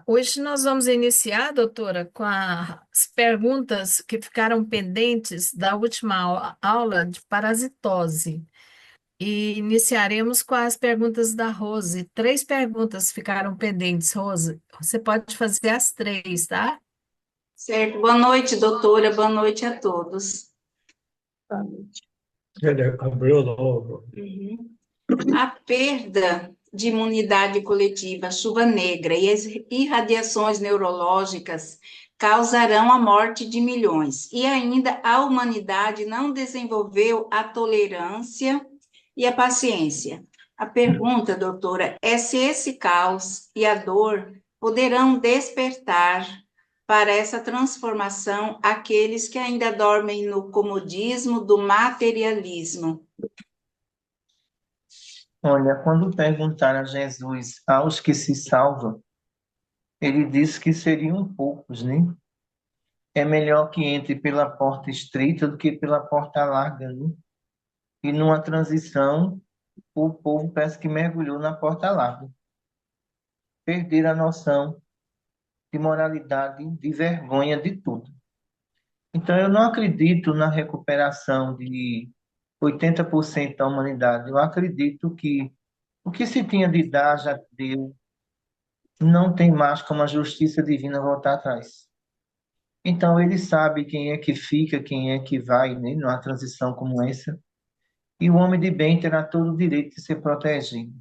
Hoje nós vamos iniciar, doutora, com as perguntas que ficaram pendentes da última aula de parasitose. E iniciaremos com as perguntas da Rose. Três perguntas ficaram pendentes, Rose. Você pode fazer as três, tá? Certo. Boa noite, doutora. Boa noite a todos. Ele abriu logo. Uhum. A perda de imunidade coletiva, chuva negra e as irradiações neurológicas causarão a morte de milhões. E ainda a humanidade não desenvolveu a tolerância e a paciência. A pergunta, doutora, é se esse caos e a dor poderão despertar para essa transformação aqueles que ainda dormem no comodismo do materialismo. Olha, quando perguntaram a Jesus aos que se salvam, ele disse que seriam poucos, né? É melhor que entre pela porta estreita do que pela porta larga, né? E numa transição, o povo parece que mergulhou na porta larga. Perderam a noção de moralidade, de vergonha, de tudo. Então, eu não acredito na recuperação de 80% da humanidade. Eu acredito que o que se tinha de dar já deu, não tem mais como a justiça divina voltar atrás. Então, ele sabe quem é que fica, quem é que vai, né, numa transição como essa. E o homem de bem terá todo o direito de ser protegido.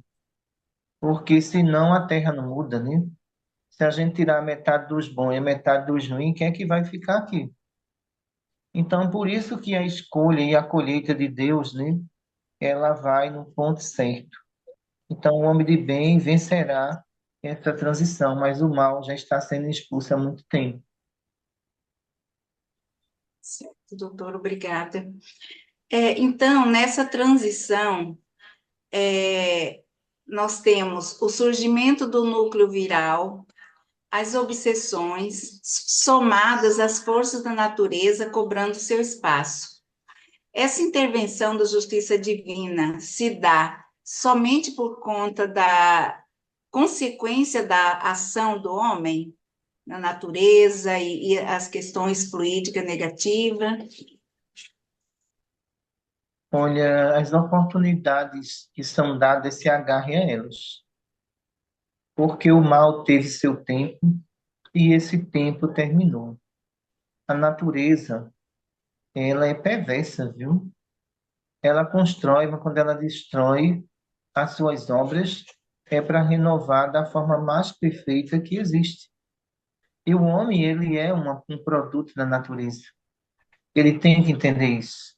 Porque senão a terra não muda, né? Se a gente tirar metade dos bons e a metade dos ruins, quem é que vai ficar aqui? Então, por isso que a escolha e a colheita de Deus, né, ela vai no ponto certo. Então, o homem de bem vencerá essa transição, mas o mal já está sendo expulso há muito tempo. Certo, doutor, obrigada. Então, nessa transição, nós temos o surgimento do núcleo viral, as obsessões, somadas às forças da natureza cobrando seu espaço. Essa intervenção da justiça divina se dá somente por conta da consequência da ação do homem na natureza e as questões fluídicas negativas. Olha, as oportunidades que são dadas se agarrem a elas, porque o mal teve seu tempo e esse tempo terminou. A natureza, ela é perversa, viu? Ela constrói, mas quando ela destrói as suas obras, é para renovar da forma mais perfeita que existe. E o homem, ele é um produto da natureza. Ele tem que entender isso.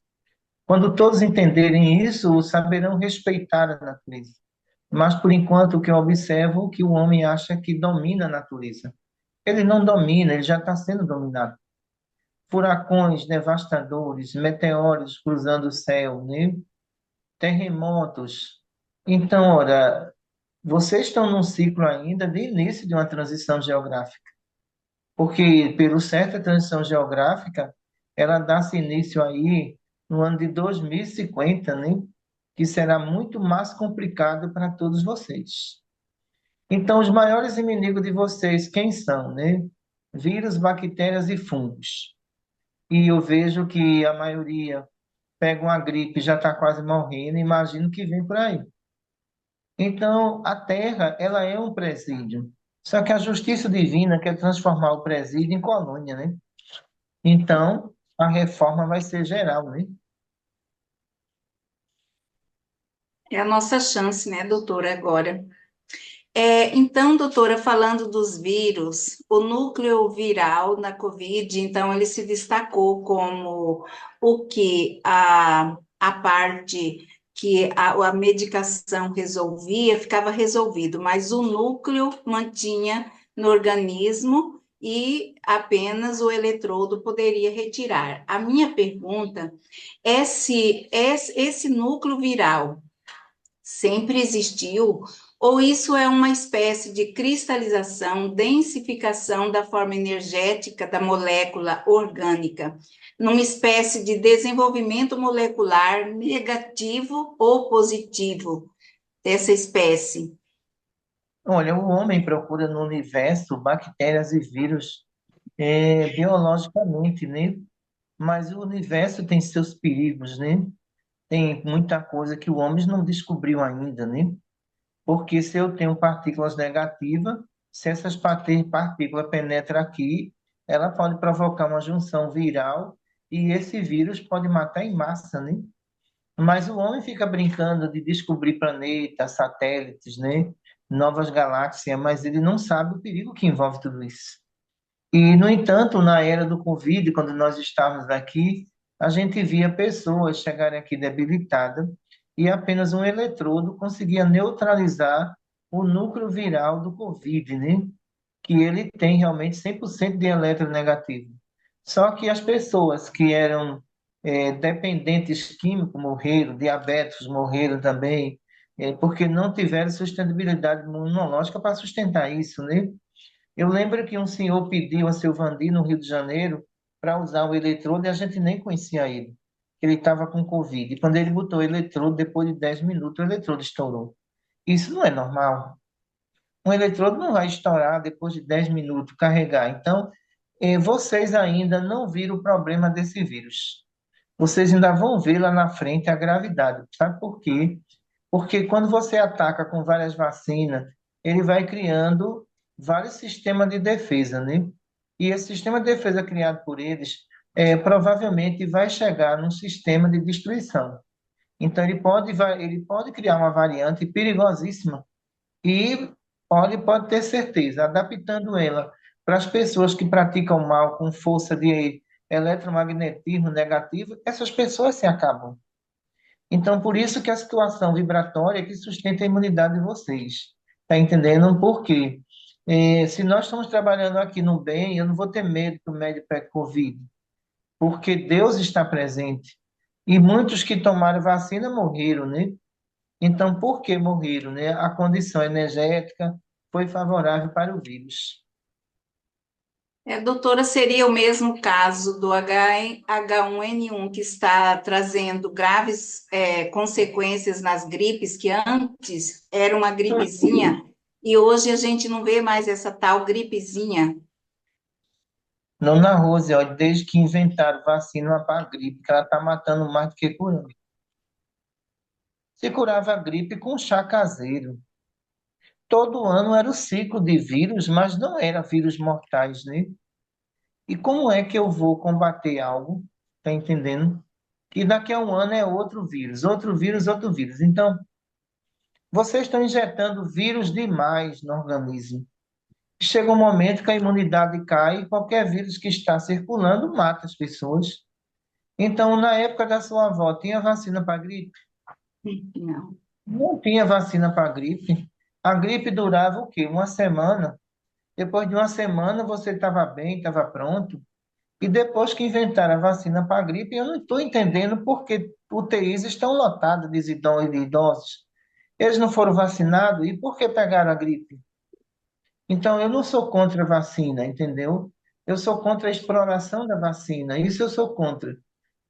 Quando todos entenderem isso, saberão respeitar a natureza. Mas, por enquanto, o que eu observo é que o homem acha que domina a natureza. Ele não domina, ele já está sendo dominado. Furacões devastadores, meteoros cruzando o céu, né? Terremotos. Então, ora, vocês estão num ciclo ainda de início de uma transição geográfica. Porque, pelo certo, a transição geográfica, ela dá-se início aí no ano de 2050, né? Que será muito mais complicado para todos vocês. Então, os maiores inimigos de vocês, quem são, né? Vírus, bactérias e fungos. E eu vejo que a maioria pega uma gripe e já está quase morrendo, imagino que vem por aí. Então, a Terra, ela é um presídio. Só que a justiça divina quer transformar o presídio em colônia, né? Então, a reforma vai ser geral, né? É a nossa chance, né, doutora, agora. Então, doutora, falando dos vírus, o núcleo viral na COVID, então, ele se destacou como o que a parte que a medicação resolvia, ficava resolvido, mas o núcleo mantinha no organismo e apenas o eletrodo poderia retirar. A minha pergunta é se esse núcleo viral sempre existiu, ou isso é uma espécie de cristalização, densificação da forma energética da molécula orgânica, numa espécie de desenvolvimento molecular negativo ou positivo dessa espécie? Olha, o homem procura no universo bactérias e vírus biologicamente, né? Mas o universo tem seus perigos, né? Tem muita coisa que o homem não descobriu ainda, né? Porque se eu tenho partículas negativas, se essas partículas penetram aqui, ela pode provocar uma junção viral e esse vírus pode matar em massa, né? Mas o homem fica brincando de descobrir planetas, satélites, né? Novas galáxias, mas ele não sabe o perigo que envolve tudo isso. E, no entanto, na era do Covid, quando nós estávamos aqui, a gente via pessoas chegarem aqui debilitadas e apenas um eletrodo conseguia neutralizar o núcleo viral do Covid, né? Que ele tem realmente 100% de eletronegativo. Só que as pessoas que eram dependentes químicos morreram, diabéticos morreram também, porque não tiveram sustentabilidade imunológica para sustentar isso, né? Eu lembro que um senhor pediu a seu Vandi, no Rio de Janeiro, para usar o eletrodo e a gente nem conhecia ele. Ele estava com Covid. E quando ele botou o eletrodo, depois de 10 minutos, o eletrodo estourou. Isso não é normal. Um eletrodo não vai estourar depois de 10 minutos, carregar. Então, vocês ainda não viram o problema desse vírus. Vocês ainda vão ver lá na frente a gravidade. Sabe por quê? Porque quando você ataca com várias vacinas, ele vai criando vários sistemas de defesa, né? E esse sistema de defesa criado por eles provavelmente vai chegar num sistema de destruição. Então, ele pode criar uma variante perigosíssima e pode ter certeza, adaptando ela para as pessoas que praticam mal com força de eletromagnetismo negativo, essas pessoas se acabam. Então, por isso que a situação vibratória é que sustenta a imunidade de vocês. Está entendendo? Por quê? Se nós estamos trabalhando aqui no bem, eu não vou ter medo do médico pré-Covid, porque Deus está presente. E muitos que tomaram vacina morreram, né? Então, por que morreram, né? A condição energética foi favorável para o vírus. Doutora, seria o mesmo caso do H1N1 que está trazendo graves consequências nas gripes, que antes era uma gripezinha e hoje a gente não vê mais essa tal gripezinha. Não na Rose, ó, desde que inventaram vacina para a gripe, que ela está matando mais do que curando. Se curava a gripe com chá caseiro. Todo ano era o ciclo de vírus, mas não era vírus mortais, né? E como é que eu vou combater algo, tá entendendo? Que daqui a um ano é outro vírus, outro vírus, outro vírus. Então, vocês estão injetando vírus demais no organismo. Chega um momento que a imunidade cai e qualquer vírus que está circulando mata as pessoas. Então, na época da sua avó, tinha vacina para gripe? Não. Não tinha vacina para gripe. A gripe durava o quê? Uma semana. Depois de uma semana você estava bem, estava pronto. E depois que inventaram a vacina para a gripe, eu não estou entendendo por que UTIs estão lotadas de idosos. Eles não foram vacinados e por que pegaram a gripe? Então, eu não sou contra a vacina, entendeu? Eu sou contra a exploração da vacina. Isso eu sou contra.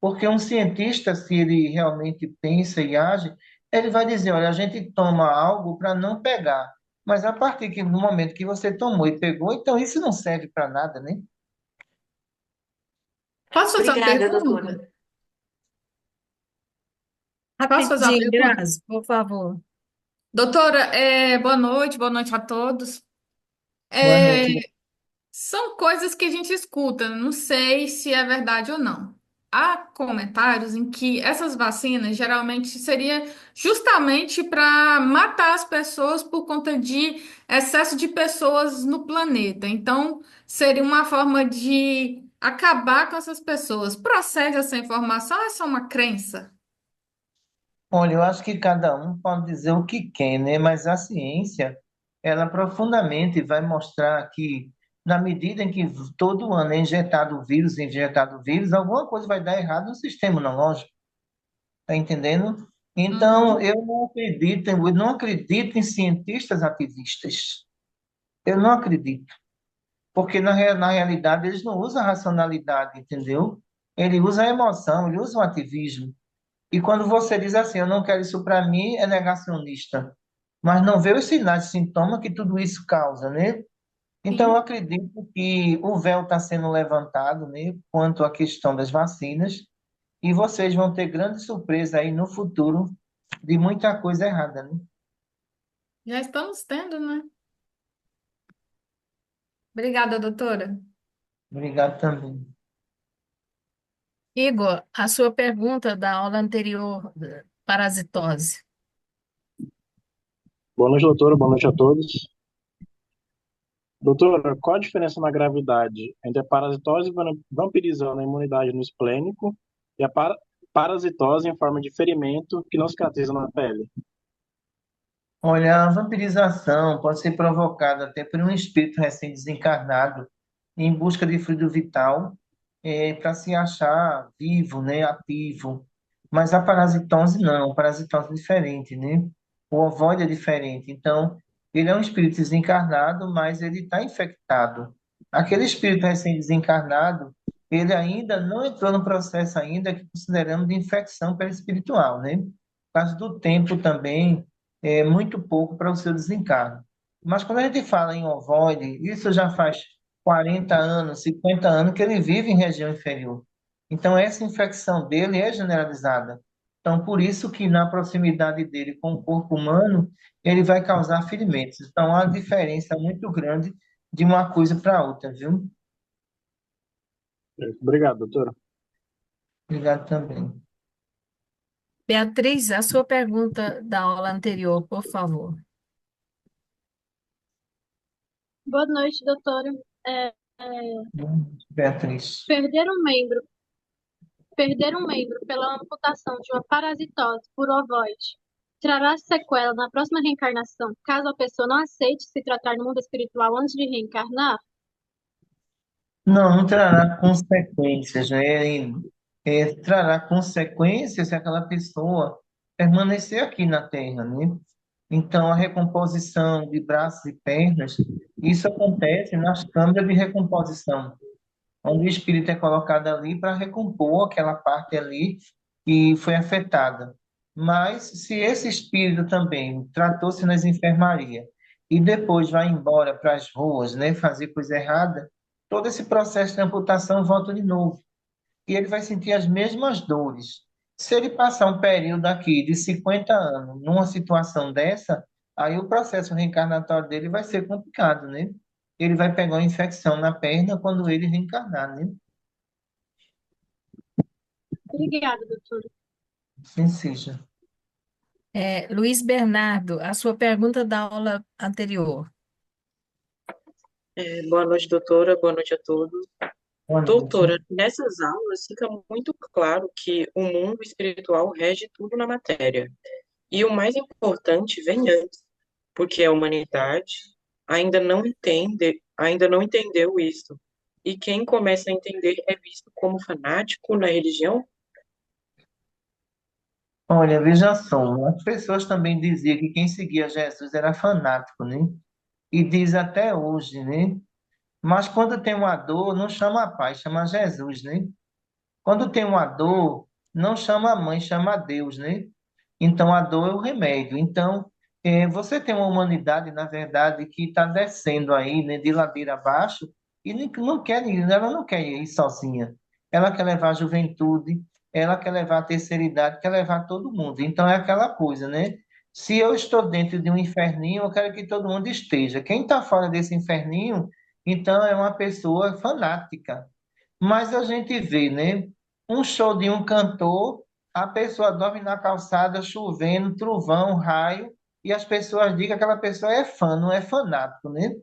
Porque um cientista, se ele realmente pensa e age, ele vai dizer, olha, a gente toma algo para não pegar. Mas a partir do momento que você tomou e pegou, então isso não serve para nada, né? Posso fazer uma Obrigada, doutora. pergunta? Posso fazer uma Rapidinho, pergunta? Grazi, por favor. Doutora, boa noite a todos. Boa É, noite. são coisas que a gente escuta, não sei se é verdade ou não. Há comentários em que essas vacinas geralmente seria justamente para matar as pessoas por conta de excesso de pessoas no planeta. Então, seria uma forma de acabar com essas pessoas. Procede essa informação ou é só uma crença? Olha, eu acho que cada um pode dizer o que quer, né? Mas a ciência, ela profundamente vai mostrar que, na medida em que todo ano é injetado vírus, alguma coisa vai dar errado no sistema imunológico, tá entendendo? Então, Uhum. eu não acredito em cientistas ativistas. Eu não acredito, porque na realidade eles não usam a racionalidade, entendeu? Ele usa a emoção, ele usa o ativismo. E quando você diz assim, eu não quero isso para mim, é negacionista. mas não vê os sinais e sintomas que tudo isso causa, né? Então, eu Sim. acredito que o véu está sendo levantado, né, quanto à questão das vacinas, e vocês vão ter grande surpresa aí no futuro de muita coisa errada, né? Já estamos tendo, né? Obrigada, doutora. Obrigado também. Igor, a sua pergunta da aula anterior, parasitose. Boa noite, doutora. Boa noite a todos. Doutora, qual a diferença na gravidade entre a parasitose vampirizando a imunidade no esplênico e a parasitose em forma de ferimento que não cicatriza na pele? Olha, a vampirização pode ser provocada até por um espírito recém-desencarnado em busca de fluido vital para se achar vivo, né, ativo. Mas a parasitose não, a parasitose é diferente, né? O ovoide é diferente. Então, ele é um espírito desencarnado, mas ele está infectado. Aquele espírito recém-desencarnado, ele ainda não entrou no processo ainda que consideramos de infecção perispiritual, né? Por causa do tempo também, é muito pouco para o seu desencarne. Mas quando a gente fala em ovoide, isso já faz 40 anos, 50 anos que ele vive em região inferior. Então, essa infecção dele é generalizada. Então, por isso que na proximidade dele com o corpo humano, ele vai causar ferimentos. Então, há uma diferença muito grande de uma coisa para outra, viu? Obrigado, doutora. Obrigado também. Beatriz, a sua pergunta da aula anterior, por favor. Boa noite, doutora. É, Beatriz. perder um membro, perder um membro pela amputação de uma parasitose por ovoide trará sequela na próxima reencarnação, caso a pessoa não aceite se tratar no mundo espiritual antes de reencarnar? Não, não trará consequências, né? Trará consequências se aquela pessoa permanecer aqui na Terra, né? Então, a recomposição de braços e pernas, isso acontece nas câmaras de recomposição, onde o espírito é colocado ali para recompor aquela parte ali que foi afetada. Mas se esse espírito também tratou-se nas enfermarias e depois vai embora para as ruas, né, fazer coisa errada, todo esse processo de amputação volta de novo e ele vai sentir as mesmas dores. Se ele passar um período aqui de 50 anos numa situação dessa, aí o processo reencarnatório dele vai ser complicado, né? Ele vai pegar uma infecção na perna quando ele reencarnar, né? Obrigada, doutora. Assim seja. Luiz Bernardo, a sua pergunta da aula anterior. Boa noite, doutora. Boa noite a todos. Boa noite. Doutora, nessas aulas fica muito claro que o mundo espiritual rege tudo na matéria. E o mais importante vem antes, porque a humanidade ainda não entendeu isso. E quem começa a entender é visto como fanático na religião? Olha, veja só, as pessoas também diziam que quem seguia Jesus era fanático, né? E diz até hoje, né? Mas quando tem uma dor, não chama a paz, chama Jesus, né? Quando tem uma dor, não chama a mãe, chama a Deus, né? Então a dor é o remédio. Então, você tem uma humanidade, na verdade, que está descendo aí, né, de ladeira abaixo, e não quer ir, ela não quer ir sozinha. Ela quer levar a juventude, ela quer levar a terceira idade, quer levar todo mundo. Então é aquela coisa, né? Se eu estou dentro de um inferninho, eu quero que todo mundo esteja. Quem está fora desse inferninho, então é uma pessoa fanática. Mas a gente vê, né? Um show de um cantor, a pessoa dorme na calçada, chovendo, trovão, raio, e as pessoas dizem que aquela pessoa é fã, não é fanático, né?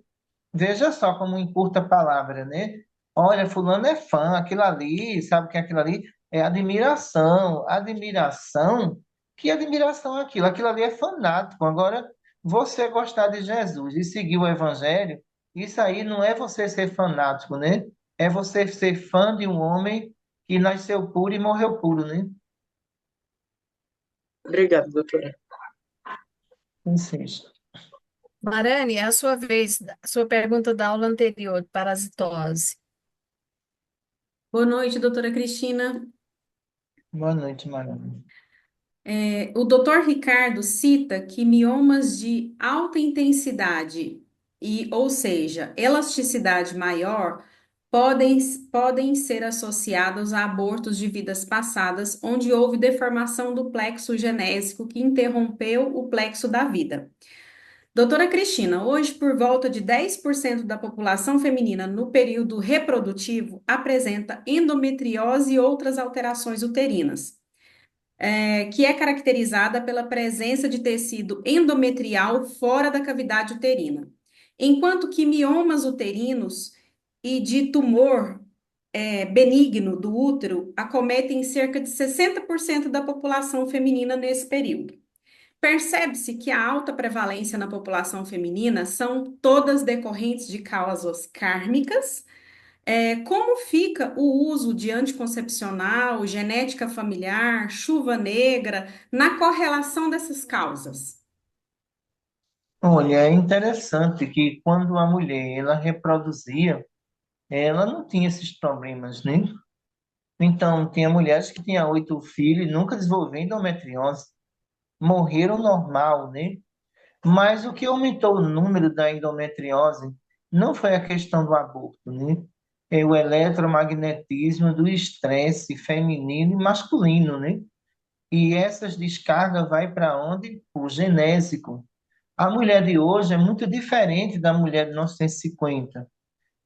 Veja só como encurta a palavra, né? Olha, fulano é fã, aquilo ali, sabe que aquilo ali é admiração. Admiração? Que admiração é aquilo? Aquilo ali é fanático. Agora, você gostar de Jesus e seguir o evangelho, isso aí não é você ser fanático, né? É você ser fã de um homem que nasceu puro e morreu puro, né? Obrigado, doutora. Insisto. Marane, é a sua vez, a sua pergunta da aula anterior, parasitose. Boa noite, doutora Cristina. Boa noite, Maravilha. O Dr. Ricardo cita que miomas de alta intensidade ou seja, elasticidade maior, podem, podem ser associados a abortos de vidas passadas, onde houve deformação do plexo genésico que interrompeu o plexo da vida. Doutora Cristina, hoje por volta de 10% da população feminina no período reprodutivo apresenta endometriose e outras alterações uterinas, que é caracterizada pela presença de tecido endometrial fora da cavidade uterina, enquanto que miomas uterinos e de tumor benigno do útero acometem cerca de 60% da população feminina nesse período. Percebe-se que a alta prevalência na população feminina são todas decorrentes de causas kármicas. Como fica o uso de anticoncepcional, genética familiar, chuva negra, na correlação dessas causas? Olha, é interessante que quando a mulher ela reproduzia, ela não tinha esses problemas, né? Então, tinha mulheres que tinham 8 filhos e nunca desenvolveram endometriose, morreram normal, né? Mas o que aumentou o número da endometriose não foi a questão do aborto, né? É o eletromagnetismo do estresse feminino e masculino, né? E essas descargas vai para onde? O genésico. A mulher de hoje é muito diferente da mulher de 1950.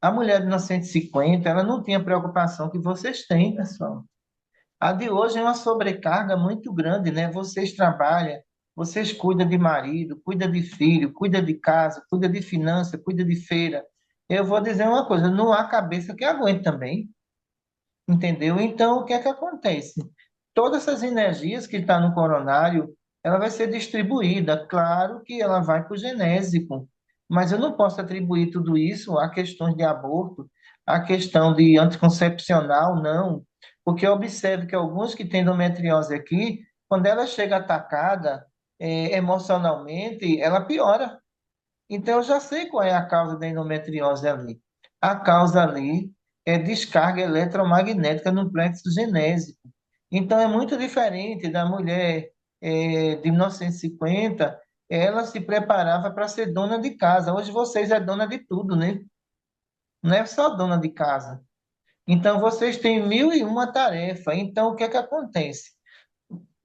A mulher de 1950, ela não tinha preocupação que vocês têm, pessoal. A de hoje é uma sobrecarga muito grande, né? Vocês trabalham, vocês cuidam de marido, cuidam de filho, cuidam de casa, cuidam de finança, cuidam de feira. Eu vou dizer uma coisa, não há cabeça que aguente também, entendeu? Então, o que é que acontece? Todas essas energias que estão no coronário, ela vai ser distribuída. Claro que ela vai para o genésico, mas eu não posso atribuir tudo isso a questões de aborto, a questão de anticoncepcional, não. Porque eu observo que alguns que têm endometriose aqui, quando ela chega atacada, emocionalmente, ela piora. Então, eu já sei qual é a causa da endometriose ali. A causa ali é descarga eletromagnética no plexo genésico. Então, é muito diferente da mulher de 1950, ela se preparava para ser dona de casa. Hoje vocês é dona de tudo, né? Não é só dona de casa. Então, vocês têm mil e uma tarefa. Então, o que é que acontece?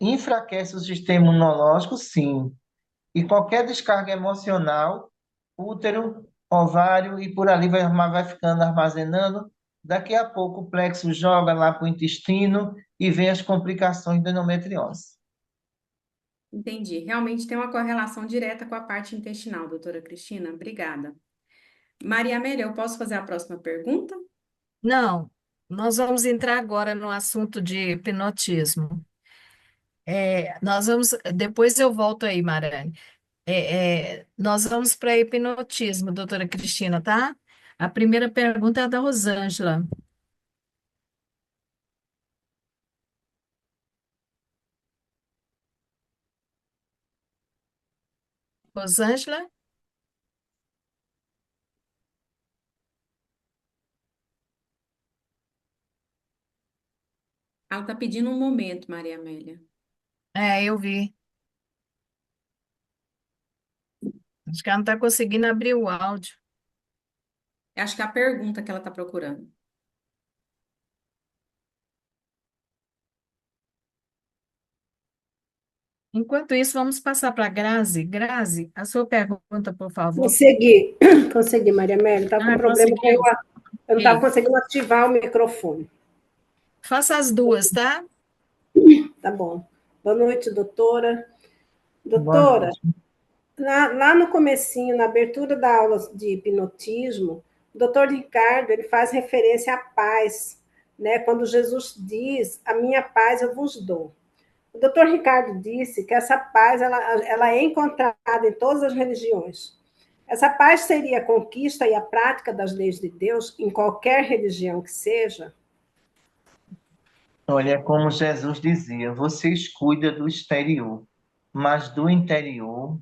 Enfraquece o sistema imunológico, sim. E qualquer descarga emocional, útero, ovário e por ali vai ficando armazenando. Daqui a pouco o plexo joga lá para o intestino e vem as complicações da endometriose. Entendi. Realmente tem uma correlação direta com a parte intestinal, doutora Cristina. Obrigada. Maria Amélia, eu posso fazer a próxima pergunta? Não, nós vamos entrar agora no assunto de hipnotismo. Depois eu volto aí, Marane. Nós vamos para hipnotismo, doutora Cristina, tá? A primeira pergunta é a da Rosângela. Rosângela? Ela está pedindo um momento, Maria Amélia. Eu vi. Acho que ela não está conseguindo abrir o áudio. Acho que é a pergunta que ela está procurando. Enquanto isso, vamos passar para a Grazi. Grazi, a sua pergunta, por favor. Consegui, consegui, Maria Amélia. Estava com problema que eu Conseguiu? não estava Sim. conseguindo ativar o microfone. Faça as duas, tá? Tá bom. Boa noite, doutora. Boa Doutora, noite. lá no comecinho, na abertura da aula de hipnotismo, o doutor Ricardo ele faz referência à paz, né? Quando Jesus diz, a minha paz eu vos dou. O doutor Ricardo disse que essa paz ela é encontrada em todas as religiões. Essa paz seria a conquista e a prática das leis de Deus em qualquer religião que seja? Olha, como Jesus dizia, vocês cuidam do exterior, mas do interior,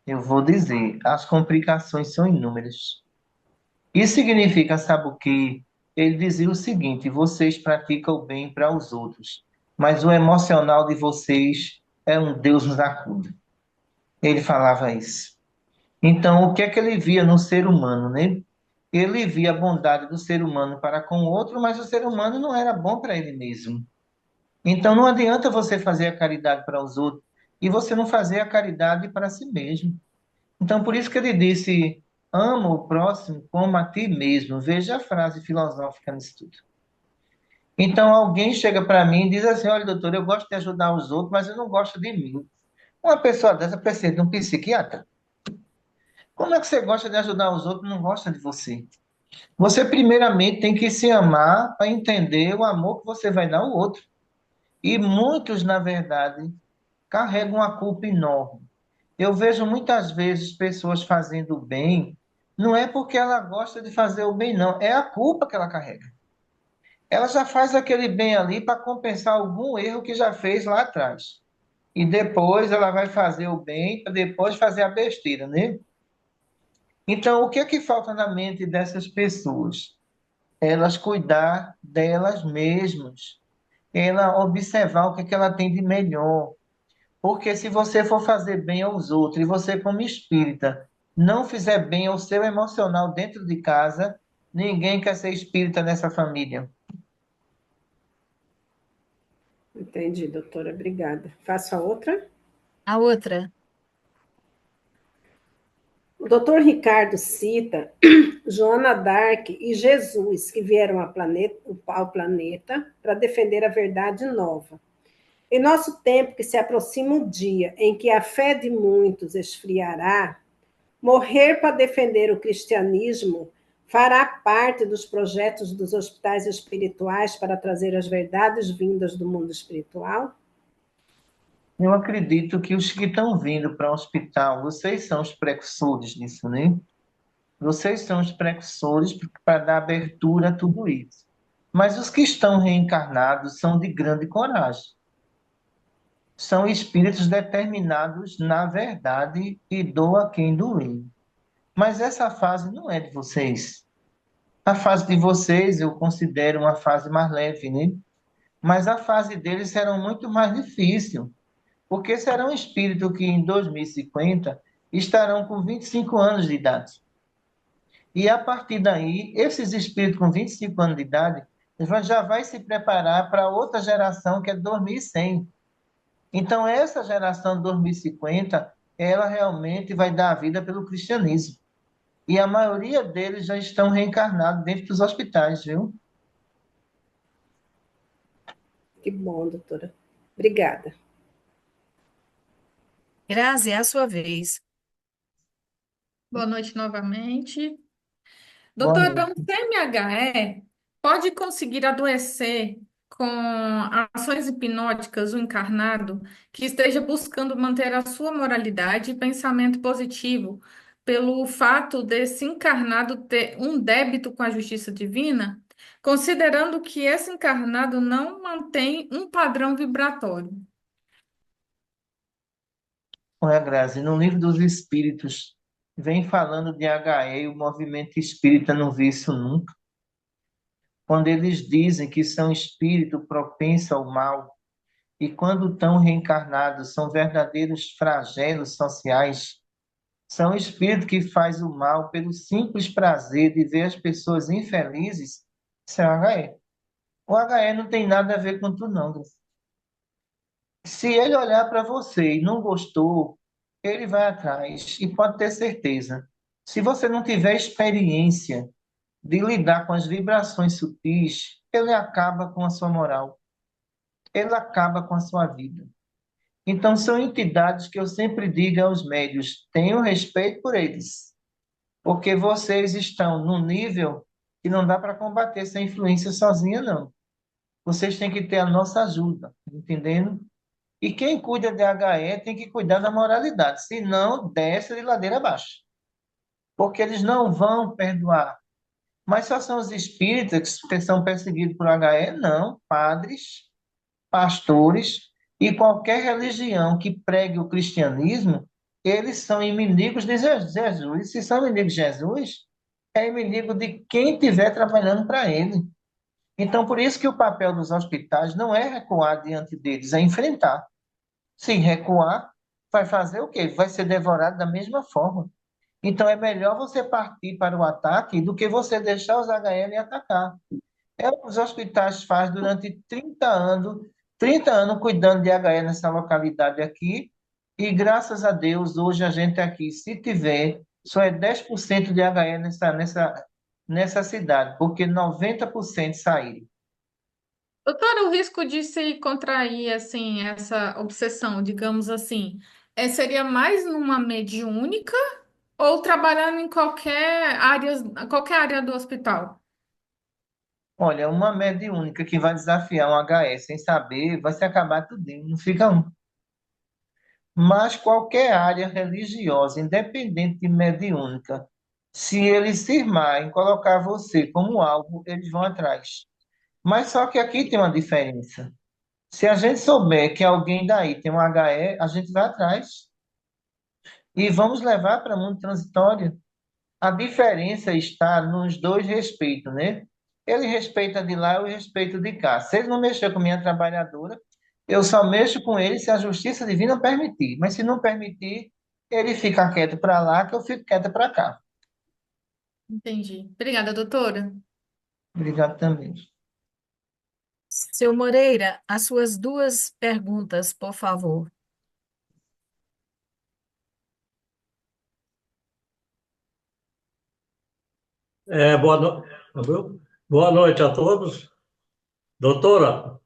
eu vou dizer, as complicações são inúmeras. Isso significa, sabe o quê? Ele dizia o seguinte: vocês praticam o bem para os outros, mas o emocional de vocês é um Deus nos acuda. Ele falava isso. Então, o que é que ele via no ser humano, né? Ele via a bondade do ser humano para com o outro, mas o ser humano não era bom para ele mesmo. Então, não adianta você fazer a caridade para os outros e você não fazer a caridade para si mesmo. Então, por isso que ele disse: ama o próximo como a ti mesmo. Veja a frase filosófica nisso tudo. Então, alguém chega para mim e diz assim: olha, doutor, eu gosto de ajudar os outros, mas eu não gosto de mim. Uma pessoa dessa precisa de um psiquiatra. Como é que você gosta de ajudar os outros e não gosta de você? Você, primeiramente, tem que se amar para entender o amor que você vai dar ao outro. E muitos, na verdade, carregam uma culpa enorme. Eu vejo muitas vezes pessoas fazendo o bem, não é porque ela gosta de fazer o bem, não, é a culpa que ela carrega. Ela já faz aquele bem ali para compensar algum erro que já fez lá atrás. E depois ela vai fazer o bem para depois fazer a besteira, né? Então, o que é que falta na mente dessas pessoas? Elas cuidar delas mesmas, ela observar o que é que ela tem de melhor. Porque se você for fazer bem aos outros e você, como espírita, não fizer bem ao seu emocional dentro de casa, ninguém quer ser espírita nessa família. Entendi, doutora, obrigada. Faço a outra. A outra. O doutor Ricardo cita Joana d'Arc e Jesus, que vieram ao planeta para defender a verdade nova. Em nosso tempo que se aproxima o dia em que a fé de muitos esfriará, morrer para defender o cristianismo fará parte dos projetos dos hospitais espirituais para trazer as verdades vindas do mundo espiritual? Eu acredito que os que estão vindo para o hospital, vocês são os precursores nisso, né? Vocês são os precursores para dar abertura a tudo isso. Mas os que estão reencarnados são de grande coragem. São espíritos determinados na verdade e doa quem doer. Mas essa fase não é de vocês. A fase de vocês eu considero uma fase mais leve, né? Mas a fase deles será muito mais difícil, porque serão espíritos que em 2050 estarão com 25 anos de idade. E a partir daí, esses espíritos com 25 anos de idade já vai se preparar para outra geração que é 2100. Então, essa geração de 2050, ela realmente vai dar a vida pelo cristianismo. E a maioria deles já estão reencarnados dentro dos hospitais, viu? Que bom, doutora. Obrigada. Grazi, é a sua vez. Boa noite novamente. Boa Doutora, noite. um TMHE pode conseguir adoecer com ações hipnóticas o encarnado que esteja buscando manter a sua moralidade e pensamento positivo pelo fato desse encarnado ter um débito com a justiça divina, considerando que esse encarnado não mantém um padrão vibratório. Olha, Grazi, no livro dos Espíritos, vem falando de HE, o movimento espírita não viu isso nunca. Quando eles dizem que são espírito propenso ao mal, e quando estão reencarnados são verdadeiros flagelos sociais, são espíritos que faz o mal pelo simples prazer de ver as pessoas infelizes, isso é o HE. O HE não tem nada a ver com tu, não, Grazi. Se ele olhar para você e não gostou, ele vai atrás. E pode ter certeza. Se você não tiver experiência de lidar com as vibrações sutis, ele acaba com a sua moral. Ele acaba com a sua vida. Então, são entidades que eu sempre digo aos médios: tenham respeito por eles. Porque vocês estão num nível que não dá para combater essa influência sozinha, não. Vocês têm que ter a nossa ajuda, entendendo? E quem cuida de HE tem que cuidar da moralidade, senão desce de ladeira abaixo. Porque eles não vão perdoar. Mas só são os espíritas que são perseguidos por HE? Não. Padres, pastores e qualquer religião que pregue o cristianismo, eles são inimigos de Jesus. Se são inimigos de Jesus, é inimigo de quem estiver trabalhando para ele. Então, por isso que o papel dos hospitais não é recuar diante deles, é enfrentar. Se recuar, vai fazer o quê? Vai ser devorado da mesma forma. Então é melhor você partir para o ataque do que você deixar os HL atacar. É o que os hospitais fazem durante 30 anos cuidando de HL nessa localidade aqui, e graças a Deus, hoje a gente aqui, se tiver, só é 10% de HL nessa cidade, porque 90% saíram. Doutora, o risco de se contrair, assim, essa obsessão, digamos assim, seria mais numa mediúnica ou trabalhando em qualquer área do hospital? Olha, uma mediúnica que vai desafiar um HS sem saber, vai se acabar tudinho, não fica um. Mas qualquer área religiosa, independente de mediúnica, se eles cismarem em colocar você como alvo, eles vão atrás. Mas só que aqui tem uma diferença. Se a gente souber que alguém daí tem um HE, a gente vai atrás e vamos levar para mundo transitório. A diferença está nos dois respeitos, né? Ele respeita de lá, eu respeito de cá. Se ele não mexer com minha trabalhadora, eu só mexo com ele se a justiça divina permitir. Mas se não permitir, ele fica quieto para lá, que eu fico quieta para cá. Entendi. Obrigada, doutora. Obrigado também. Seu Moreira, as suas duas perguntas, por favor. É, boa noite a todos. Doutora,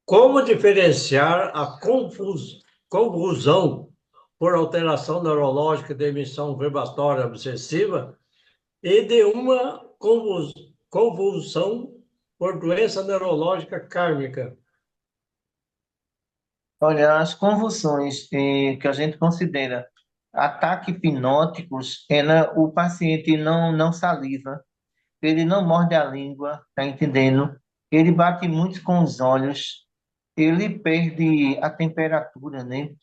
como diferenciar a convulsão por alteração neurológica de emissão vibratória obsessiva e de uma convulsão por doença neurológica kármica? Olha, as convulsões que a gente considera ataques hipnóticos, o paciente não saliva, ele não morde a língua, tá entendendo? Ele bate muito com os olhos, ele perde a temperatura, né?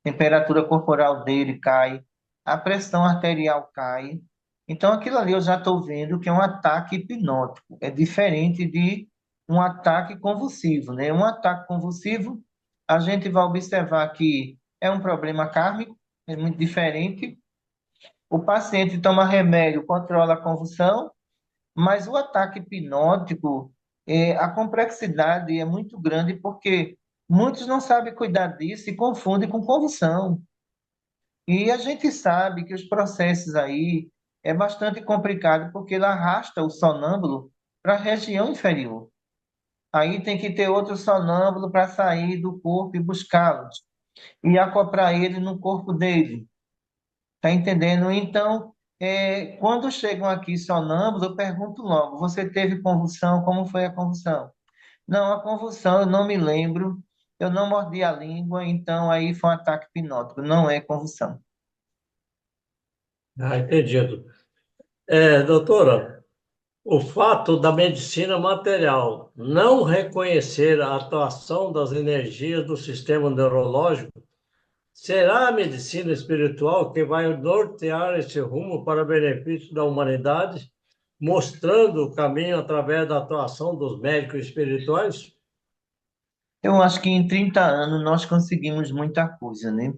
A temperatura corporal dele cai, a pressão arterial cai. Então, aquilo ali eu já estou vendo que é um ataque hipnótico. É diferente de um ataque convulsivo, né? Um ataque convulsivo, a gente vai observar que é um problema kármico, é muito diferente. O paciente toma remédio, controla a convulsão, mas o ataque hipnótico, a complexidade é muito grande porque muitos não sabem cuidar disso e confundem com convulsão. E a gente sabe que os processos aí é bastante complicado porque ele arrasta o sonâmbulo para a região inferior. Aí tem que ter outro sonâmbulo para sair do corpo e buscá-lo e acoplar ele no corpo dele. Tá entendendo? Então, quando chegam aqui sonâmbulos, eu pergunto logo: você teve convulsão? Como foi a convulsão? Não, a convulsão eu não me lembro, eu não mordi a língua, então aí foi um ataque hipnótico, não é convulsão. Ah, entendido. Doutora, o fato da medicina material não reconhecer a atuação das energias do sistema neurológico, será a medicina espiritual que vai nortear esse rumo para benefício da humanidade, mostrando o caminho através da atuação dos médicos espirituais? Eu acho que em 30 anos nós conseguimos muita coisa, né?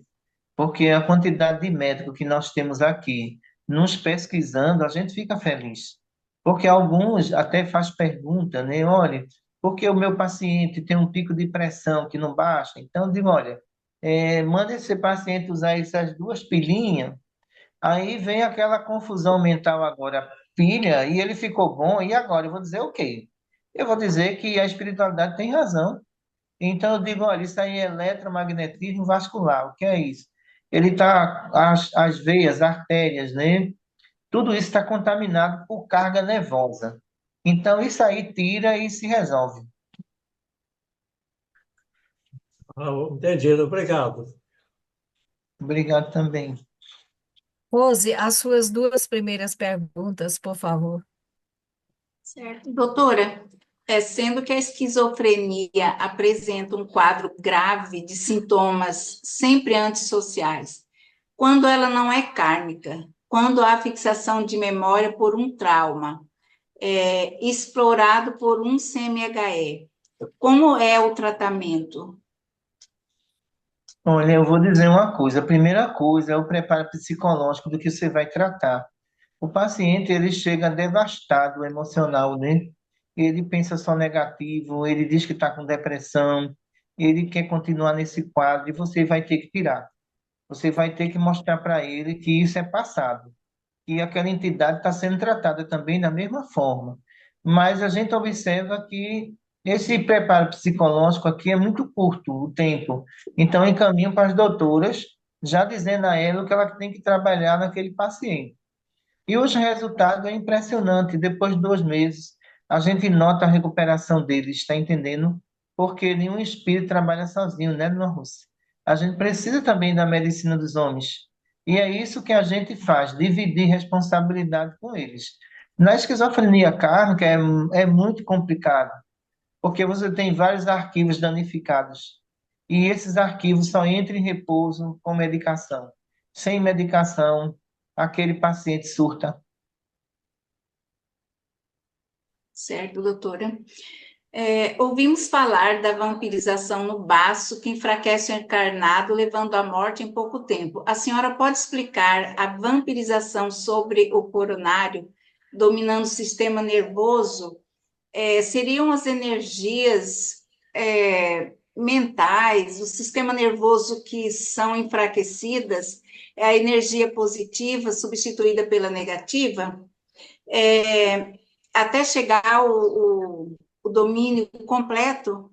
Porque a quantidade de médicos que nós temos aqui, nos pesquisando, a gente fica feliz. Porque alguns até faz pergunta, né? Olha, porque o meu paciente tem um pico de pressão que não baixa? Então, eu digo, olha, manda esse paciente usar essas duas pilinhas, aí vem aquela confusão mental agora, pilha, e ele ficou bom, e agora? Eu vou dizer o quê? Eu vou dizer que a espiritualidade tem razão. Então, eu digo, olha, isso aí é eletromagnetismo vascular. O que é isso? Ele está, as veias, artérias, né? Tudo isso está contaminado por carga nervosa. Então, isso aí tira e se resolve. Ah, entendido, obrigado. Obrigado também. Rose, as suas duas primeiras perguntas, por favor. Certo. Doutora, sendo que a esquizofrenia apresenta um quadro grave de sintomas sempre antissociais, quando ela não é kármica, quando há fixação de memória por um trauma, explorado por um CMHE, como é o tratamento? Olha, eu vou dizer uma coisa. A primeira coisa é o preparo psicológico do que você vai tratar. O paciente, ele chega devastado emocional, né? Ele pensa só negativo, ele diz que está com depressão, ele quer continuar nesse quadro e você vai ter que tirar. Você vai ter que mostrar para ele que isso é passado, que aquela entidade está sendo tratada também da mesma forma. Mas a gente observa que esse preparo psicológico aqui é muito curto, o tempo. Então, encaminho para as doutoras, já dizendo a ela o que ela tem que trabalhar naquele paciente. E os resultados é impressionante. Depois de 2 meses, a gente nota a recuperação deles, está entendendo? Porque nenhum espírito trabalha sozinho, né, dona Rússia? A gente precisa também da medicina dos homens. E é isso que a gente faz, dividir responsabilidade com eles. Na esquizofrenia kármica é muito complicado, porque você tem vários arquivos danificados. E esses arquivos só entram em repouso com medicação. Sem medicação, aquele paciente surta. Certo, doutora. Ouvimos falar da vampirização no baço, que enfraquece o encarnado, levando à morte em pouco tempo. A senhora pode explicar a vampirização sobre o coronário, dominando o sistema nervoso? Seriam as energias mentais, o sistema nervoso que são enfraquecidas, é a energia positiva substituída pela negativa? É, até chegar o domínio completo?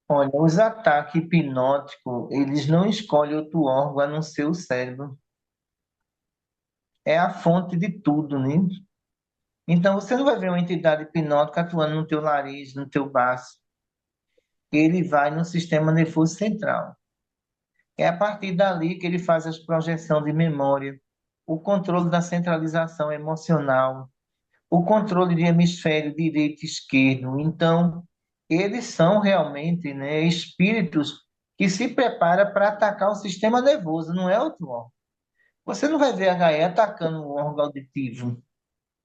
Olha, os ataques hipnóticos, eles não escolhem outro órgão a não ser o cérebro. É a fonte de tudo, né? Então, você não vai ver uma entidade hipnótica atuando no teu nariz, no teu baço. Ele vai no sistema nervoso central. É a partir dali que ele faz as projeções de memória, o controle da centralização emocional, o controle de hemisfério direito e esquerdo. Então, eles são realmente, né, espíritos que se preparam para atacar o sistema nervoso, não é outro órgão. Você não vai ver a HE atacando o órgão auditivo.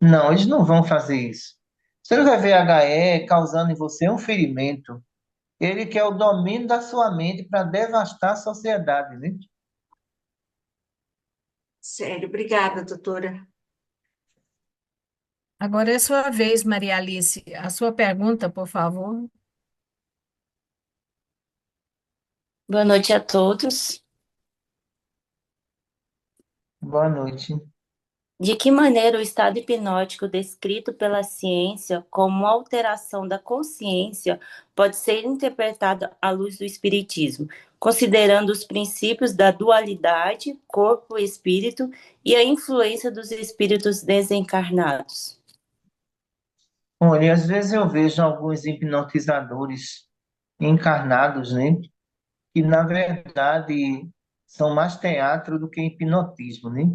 Não, eles não vão fazer isso. Você não vai ver a HE causando em você um ferimento. Ele quer o domínio da sua mente para devastar a sociedade, né? Sério, obrigada, doutora. Agora é sua vez, Maria Alice. A sua pergunta, por favor. Boa noite a todos. Boa noite. De que maneira o estado hipnótico descrito pela ciência como uma alteração da consciência pode ser interpretado à luz do espiritismo, considerando os princípios da dualidade, corpo e espírito, e a influência dos espíritos desencarnados? Olha, às vezes eu vejo alguns hipnotizadores encarnados, né? Que na verdade são mais teatro do que hipnotismo, né?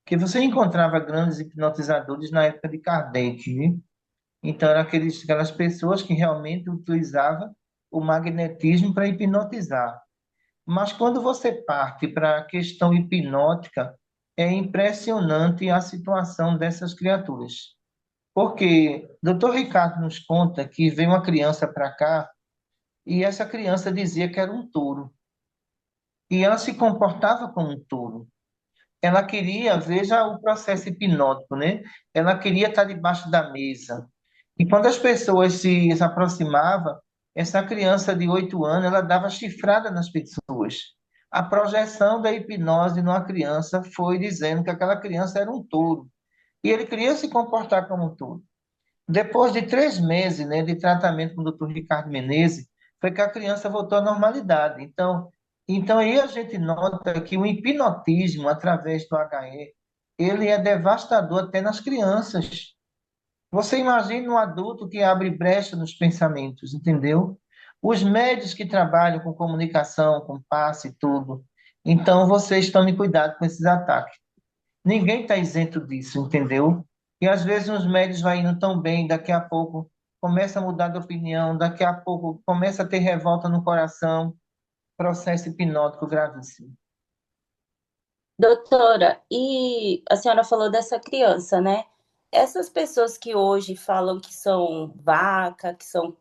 Que você encontrava grandes hipnotizadores na época de Kardec, né? Então eram aquelas pessoas que realmente utilizavam o magnetismo para hipnotizar. Mas quando você parte para a questão hipnótica, é impressionante a situação dessas criaturas. Porque o Dr. Ricardo nos conta que veio uma criança para cá e essa criança dizia que era um touro. E ela se comportava como um touro. Ela queria, veja o processo hipnótico, né? Ela queria estar debaixo da mesa. E quando as pessoas se aproximavam, essa criança de 8 anos, ela dava chifrada nas pessoas. A projeção da hipnose numa criança foi dizendo que aquela criança era um touro. E ele queria se comportar como um touro. Depois de 3 meses, né, de tratamento com o Dr. Ricardo Menezes, foi que a criança voltou à normalidade. Então aí a gente nota que o hipnotismo, através do HE, ele é devastador até nas crianças. Você imagina um adulto que abre brecha nos pensamentos, entendeu? Os médios que trabalham com comunicação, com passe e tudo. Então, vocês tomem cuidado com esses ataques. Ninguém está isento disso, entendeu? E às vezes os médios vão indo tão bem, daqui a pouco começa a mudar de opinião, daqui a pouco começa a ter revolta no coração, processo hipnótico gravíssimo. Doutora, e a senhora falou dessa criança, né? Essas pessoas que hoje falam que são vaca, que são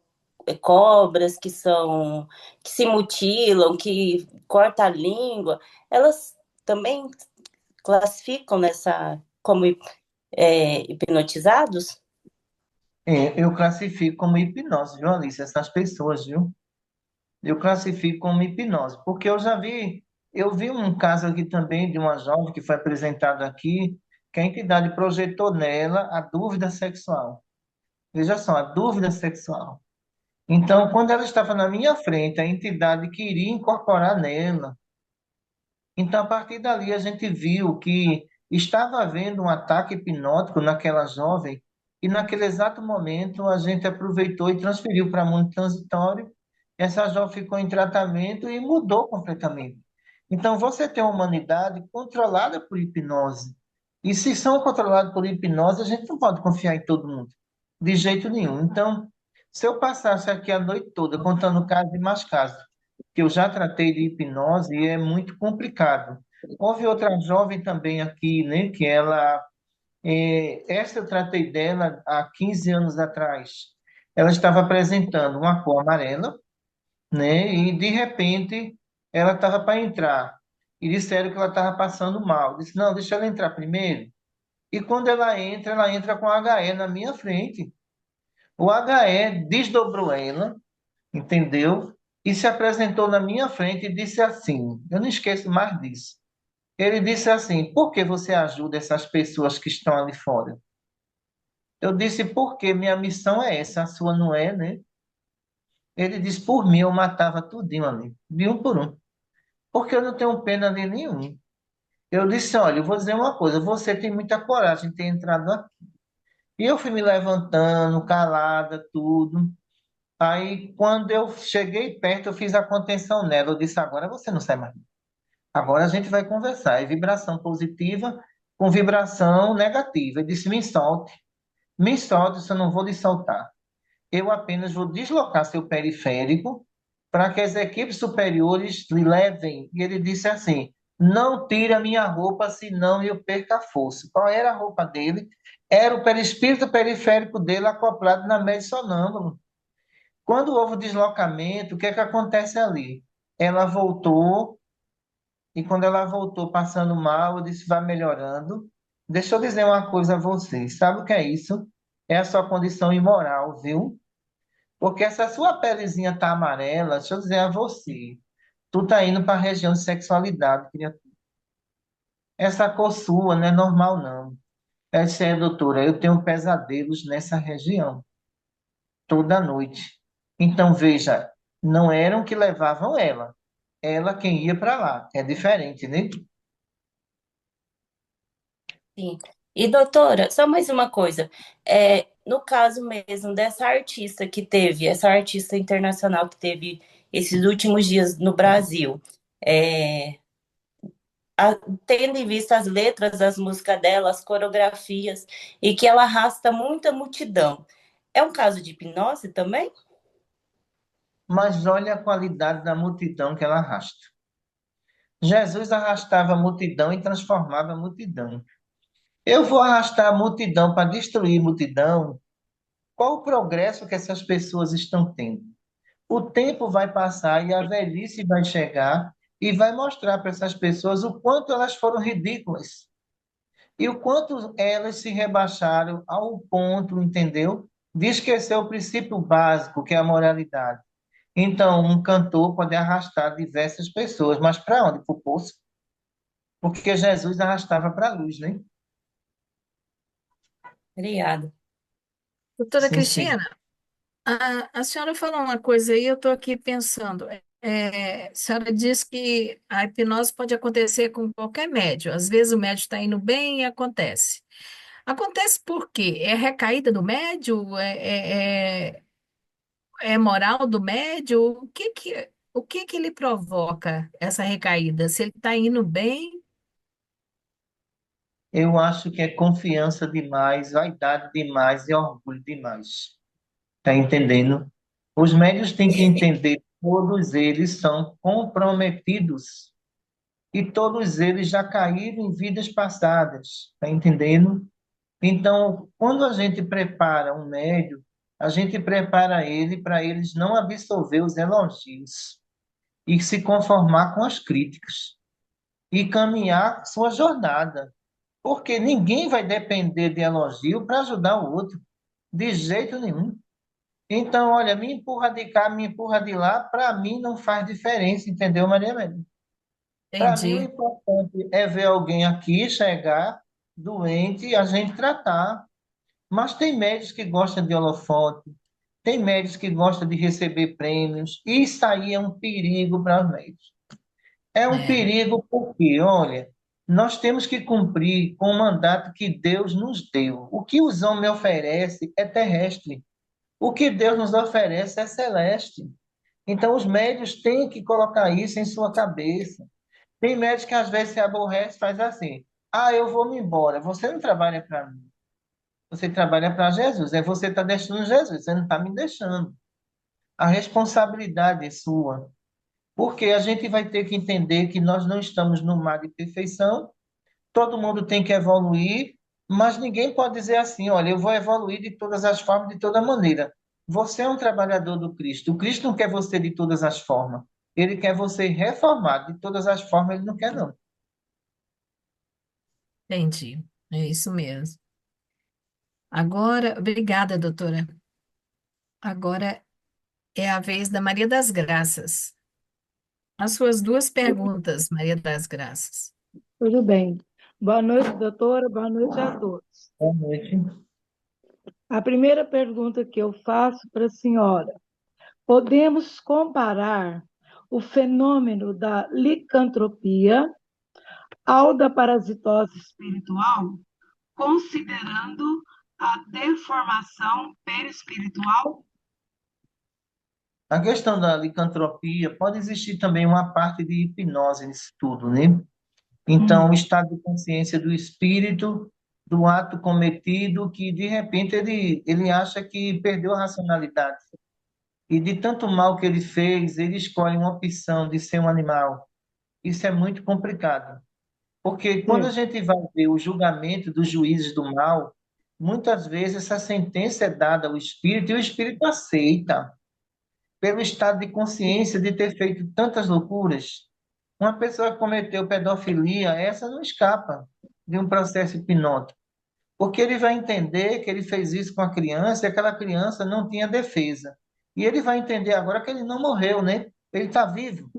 cobras que se mutilam, que cortam a língua, elas também classificam nessa como hipnotizados? Eu classifico como hipnose, viu, Alice? Essas pessoas, viu? Eu classifico como hipnose, porque eu vi um caso aqui também de uma jovem que foi apresentado aqui, que a entidade projetou nela a dúvida sexual. Veja só, a dúvida sexual. Então, quando ela estava na minha frente, a entidade queria incorporar nela. Então, a partir dali, a gente viu que estava havendo um ataque hipnótico naquela jovem, e naquele exato momento a gente aproveitou e transferiu para mundo transitório. Essa jovem ficou em tratamento e mudou completamente. Então, você tem uma humanidade controlada por hipnose. E se são controlados por hipnose, a gente não pode confiar em todo mundo, de jeito nenhum. Então, se eu passasse aqui a noite toda contando casos e mais casos, que eu já tratei de hipnose e é muito complicado. Houve outra jovem também aqui, né, que essa eu tratei dela há 15 anos atrás. Ela estava apresentando uma cor amarela, né, e de repente ela estava para entrar. E disseram que ela estava passando mal. Disse, não, deixa ela entrar primeiro. E quando ela entra com HE na minha frente. O HE desdobrou ela, entendeu? E se apresentou na minha frente e disse assim: eu não esqueço mais disso. Ele disse assim: por que você ajuda essas pessoas que estão ali fora? Eu disse: porque minha missão é essa, a sua não é, né? Ele disse: por mim eu matava tudinho ali, de um por um, porque eu não tenho pena de nenhum. Eu disse: olha, eu vou dizer uma coisa, você tem muita coragem de ter entrado aqui. E eu fui me levantando, calada, tudo. Aí, quando eu cheguei perto, eu fiz a contenção nela. Eu disse: agora você não sai mais. Agora a gente vai conversar. É vibração positiva com vibração negativa. Ele disse: me solte, se eu não vou lhe soltar. Eu apenas vou deslocar seu periférico para que as equipes superiores lhe levem. E ele disse assim: não tire a minha roupa, senão eu perca a força. Qual era a roupa dele? Era o perispírito periférico dele acoplado na média sonâmbula. Quando houve o deslocamento, o que é que acontece ali? Ela voltou, e quando ela voltou passando mal, eu disse, vai melhorando. Deixa eu dizer uma coisa a você. Sabe o que é isso? É a sua condição imoral, viu? Porque essa sua pelezinha tá amarela, deixa eu dizer a você. Tu tá indo para a região de sexualidade, criatura. Essa cor sua não é normal, não. Essa é, doutora, eu tenho pesadelos nessa região, toda noite. Então, veja, não eram que levavam ela quem ia para lá. É diferente, né? Sim. E doutora, só mais uma coisa. No caso mesmo dessa artista que teve, essa artista internacional que teve esses últimos dias no Brasil, é, tendo em vista as letras das músicas dela, as coreografias, e que ela arrasta muita multidão. É um caso de hipnose também? Mas olha a qualidade da multidão que ela arrasta. Jesus arrastava a multidão e transformava a multidão. Eu vou arrastar a multidão para destruir a multidão? Qual o progresso que essas pessoas estão tendo? O tempo vai passar e a velhice vai chegar e vai mostrar para essas pessoas o quanto elas foram ridículas e o quanto elas se rebaixaram ao ponto, entendeu? De esquecer o princípio básico, que é a moralidade. Então, um cantor pode arrastar diversas pessoas, mas para onde? Para o poço? Porque Jesus arrastava para a luz, né? Obrigada. Doutora Sim, sim. Cristina, a senhora falou uma coisa aí, eu estou aqui pensando. A senhora diz que a hipnose pode acontecer com qualquer médium. Às vezes o médium está indo bem e acontece. Acontece por quê? É recaída do médium? É moral do médium? O que que ele provoca essa recaída? Se ele está indo bem, Eu acho que é confiança demais, vaidade demais e orgulho demais. Tá entendendo? Os médios têm que entender que todos eles são comprometidos e todos eles já caíram em vidas passadas. Tá entendendo? Então, quando a gente prepara um médio, a gente prepara ele para eles não absorver os elogios e se conformar com as críticas e caminhar sua jornada, porque ninguém vai depender de elogio para ajudar o outro, de jeito nenhum. Então, olha, me empurra de cá, me empurra de lá, para mim não faz diferença, entendeu, Maria Amélia? Para mim, o Entendi. importante é ver alguém aqui chegar doente e a gente tratar. Mas tem médicos que gostam de holofote, tem médicos que gostam de receber prêmios. Isso aí é um perigo para os médicos. É um É, perigo porque, olha, nós temos que cumprir com o mandato que Deus nos deu. O que os homens oferecem é terrestre. O que Deus nos oferece é celeste. Então, os médicos têm que colocar isso em sua cabeça. Tem médico que às vezes se aborrece, faz assim: ah, eu vou me embora. Você não trabalha para mim. Você trabalha para Jesus. É você está deixando Jesus. Você não está me deixando. A responsabilidade é sua. Porque a gente vai ter que entender que nós não estamos no mar de perfeição. Todo mundo tem que evoluir, mas ninguém pode dizer assim: olha, eu vou evoluir de todas as formas, de toda maneira. Você é um trabalhador do Cristo. O Cristo não quer você de todas as formas. Ele quer você reformado de todas as formas, ele não quer, não. entendi. É isso mesmo. Agora, obrigada, doutora. Agora é a vez da Maria das Graças. As suas duas perguntas, Maria das Graças. Tudo bem. Boa noite, doutora. Boa noite a todos. Boa noite. A primeira pergunta que eu faço para a senhora: podemos comparar o fenômeno da licantropia ao da parasitose espiritual, considerando a deformação perispiritual? A questão da licantropia, pode existir também uma parte de hipnose nisso tudo, né? Então, o estado de consciência do espírito, do ato cometido, que de repente ele acha que perdeu a racionalidade. E de tanto mal que ele fez, ele escolhe uma opção de ser um animal. Isso é muito complicado. Porque quando a Sim. gente vai ver o julgamento dos juízes do mal, muitas vezes essa sentença é dada ao espírito e o espírito aceita, pelo estado de consciência de ter feito tantas loucuras. Uma pessoa que cometeu pedofilia, essa não escapa de um processo hipnótico, porque ele vai entender que ele fez isso com a criança e aquela criança não tinha defesa. E ele vai entender agora que ele não morreu, né? Ele está vivo.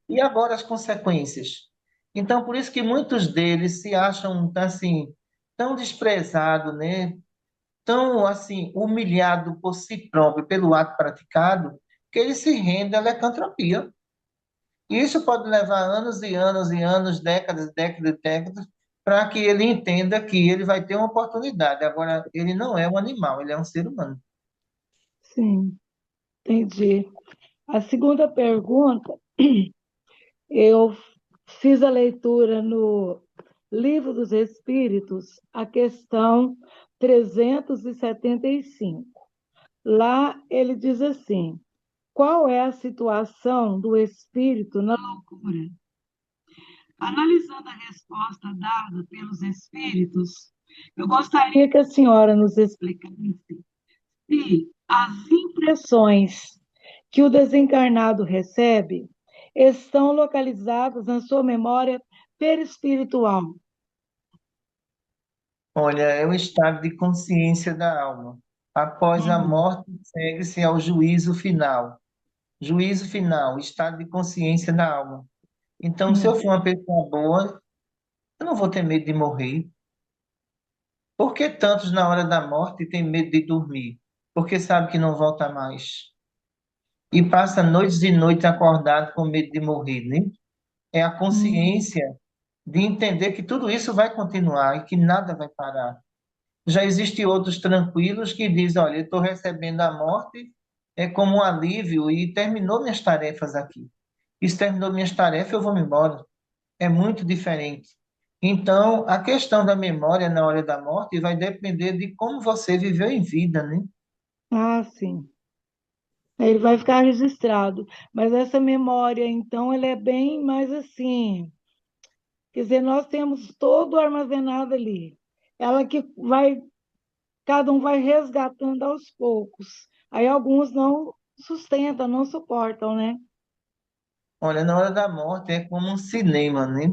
E agora as consequências? Então, por isso que muitos deles se acham assim tão desprezados, né? Tão assim humilhado por si próprio pelo ato praticado, que ele se rende à licantropia. E isso pode levar anos e anos e anos, décadas, décadas, décadas, para que ele entenda que ele vai ter uma oportunidade. Agora, ele não é um animal, ele é um ser humano. Sim, entendi. A segunda pergunta, eu fiz a leitura no Livro dos Espíritos, a questão 375. Lá ele diz assim: qual é a situação do espírito na loucura? Analisando a resposta dada pelos espíritos, eu gostaria que a senhora nos explicasse se as impressões que o desencarnado recebe estão localizadas na sua memória perispiritual. Olha, é o estado de consciência da alma. Após a Uhum, morte, segue-se ao juízo final. Juízo final, estado de consciência da alma. Então, se eu uhum. for uma pessoa boa, eu não vou ter medo de morrer. Por que tantos na hora da morte têm medo de dormir? Porque sabe que não volta mais. E passa noites e noites acordado com medo de morrer, né? É a Uhum. consciência de entender que tudo isso vai continuar e que nada vai parar. Já existem outros tranquilos que dizem, olha, eu estou recebendo a morte é como um alívio e terminou minhas tarefas aqui. Isso terminou minhas tarefas, eu vou me embora. É muito diferente. Então, a questão da memória na hora da morte vai depender de como você viveu em vida, né? Ah, sim. Ele vai ficar registrado. Mas essa memória, então, ela é bem mais assim. Quer dizer, nós temos todo armazenado ali. Ela que vai cada um vai resgatando aos poucos. Aí alguns não sustentam, não suportam, né? Olha, na hora da morte é como um cinema, né?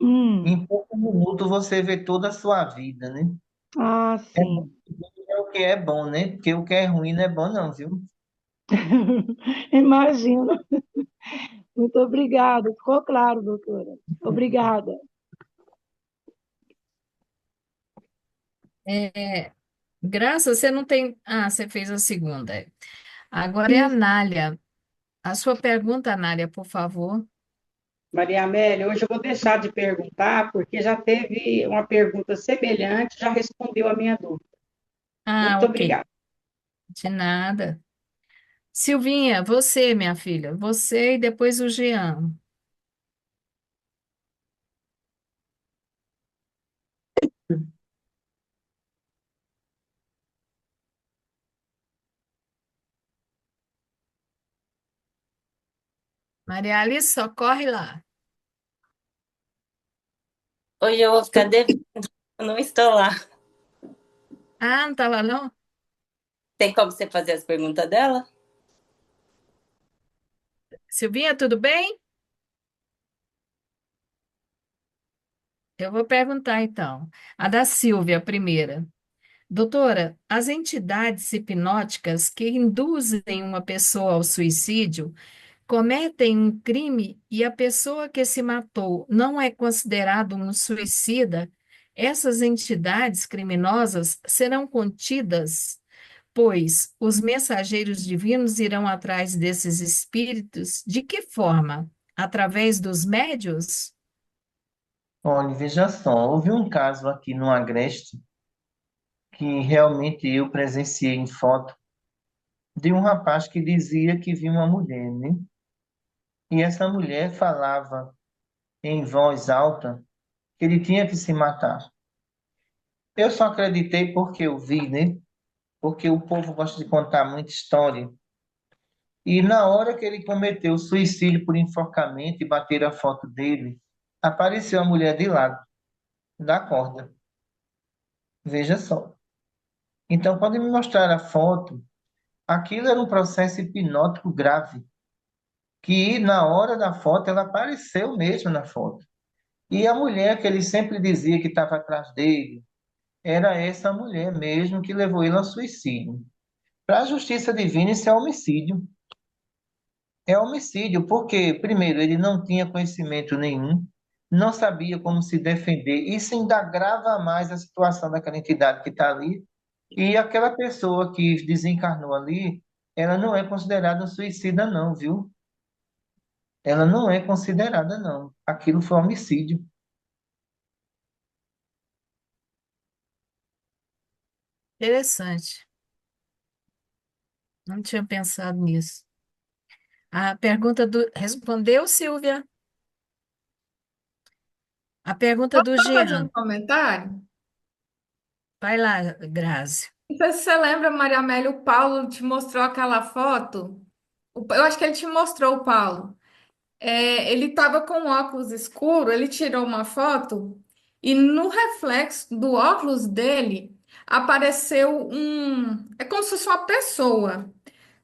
Hum, Em poucos minutos você vê toda a sua vida, né? ah, É bom sim. ver o que é bom, né? Porque o que é ruim não é bom, não, viu? Imagino. Muito obrigada. Ficou claro, doutora. Obrigada. É, Graça, você não tem. Ah, você fez a segunda. Agora é a Isso. Nália. A sua pergunta, Nália, por favor. Maria Amélia, hoje eu vou deixar de perguntar, porque já teve uma pergunta semelhante, já respondeu a minha dúvida. Ah, Muito ok. obrigada. De nada. Silvinha, você, minha filha. Você e depois o Jean. Maria Alice, socorre lá. Hoje eu vou ficar devendo, eu não estou lá. Ah, não tá lá, não? Tem como você fazer as perguntas dela? Silvinha, tudo bem? Eu vou perguntar então. A da Silvia, a primeira. Doutora, as entidades hipnóticas que induzem uma pessoa ao suicídio cometem um crime e a pessoa que se matou não é considerado um suicida, essas entidades criminosas serão contidas, pois os mensageiros divinos irão atrás desses espíritos de que forma? Através dos médios? Olha, veja só, houve um caso aqui no Agreste que realmente eu presenciei em foto de um rapaz que dizia que viu uma mulher, né? E essa mulher falava em voz alta que ele tinha que se matar. Eu só acreditei porque eu vi, né? Porque o povo gosta de contar muita história. E na hora que ele cometeu o suicídio por enforcamento e bateram a foto dele, apareceu a mulher de lado da corda. Veja só. Então, quando me mostrar a foto, aquilo era um processo hipnótico grave, que na hora da foto ela apareceu mesmo na foto. E a mulher que ele sempre dizia que estava atrás dele, era essa mulher mesmo que levou ele ao suicídio. Para a justiça divina, isso é homicídio. É homicídio porque, primeiro, ele não tinha conhecimento nenhum, não sabia como se defender. Isso ainda agrava mais a situação daquela entidade que está ali. E aquela pessoa que desencarnou ali, ela não é considerada um suicida, não, viu? Ela não é considerada, não. Aquilo foi homicídio. Interessante. Não tinha pensado nisso. A pergunta do. Respondeu, Silvia? A pergunta do Só fazer um Jean. comentário. Vai lá, Grazi. Não sei se você lembra, Maria Amélia, o Paulo te mostrou aquela foto. Eu acho que ele te mostrou, o Paulo. Ele estava com óculos escuro, ele tirou uma foto e no reflexo do óculos dele apareceu um. É como se fosse uma pessoa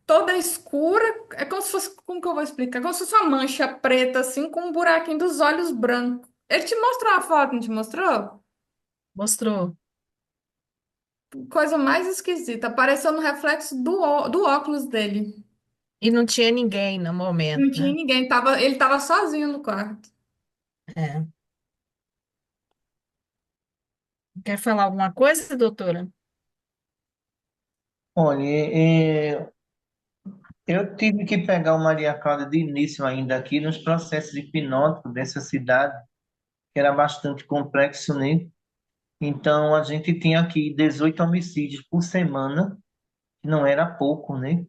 toda escura. É como se fosse. Como que eu vou explicar? É como se fosse uma mancha preta, assim, com um buraquinho dos olhos brancos. Ele te mostrou a foto, não te mostrou? Mostrou. Coisa mais esquisita. Apareceu no reflexo do óculos dele. E não tinha ninguém no momento, Não tinha né? ninguém, ele estava sozinho no quarto. É. Quer falar alguma coisa, doutora? Olha, eu tive que pegar o Maria Cláudia de início ainda aqui nos processos hipnóticos dessa cidade, que era bastante complexo, né? Então, a gente tinha aqui 18 homicídios por semana, que não era pouco, né?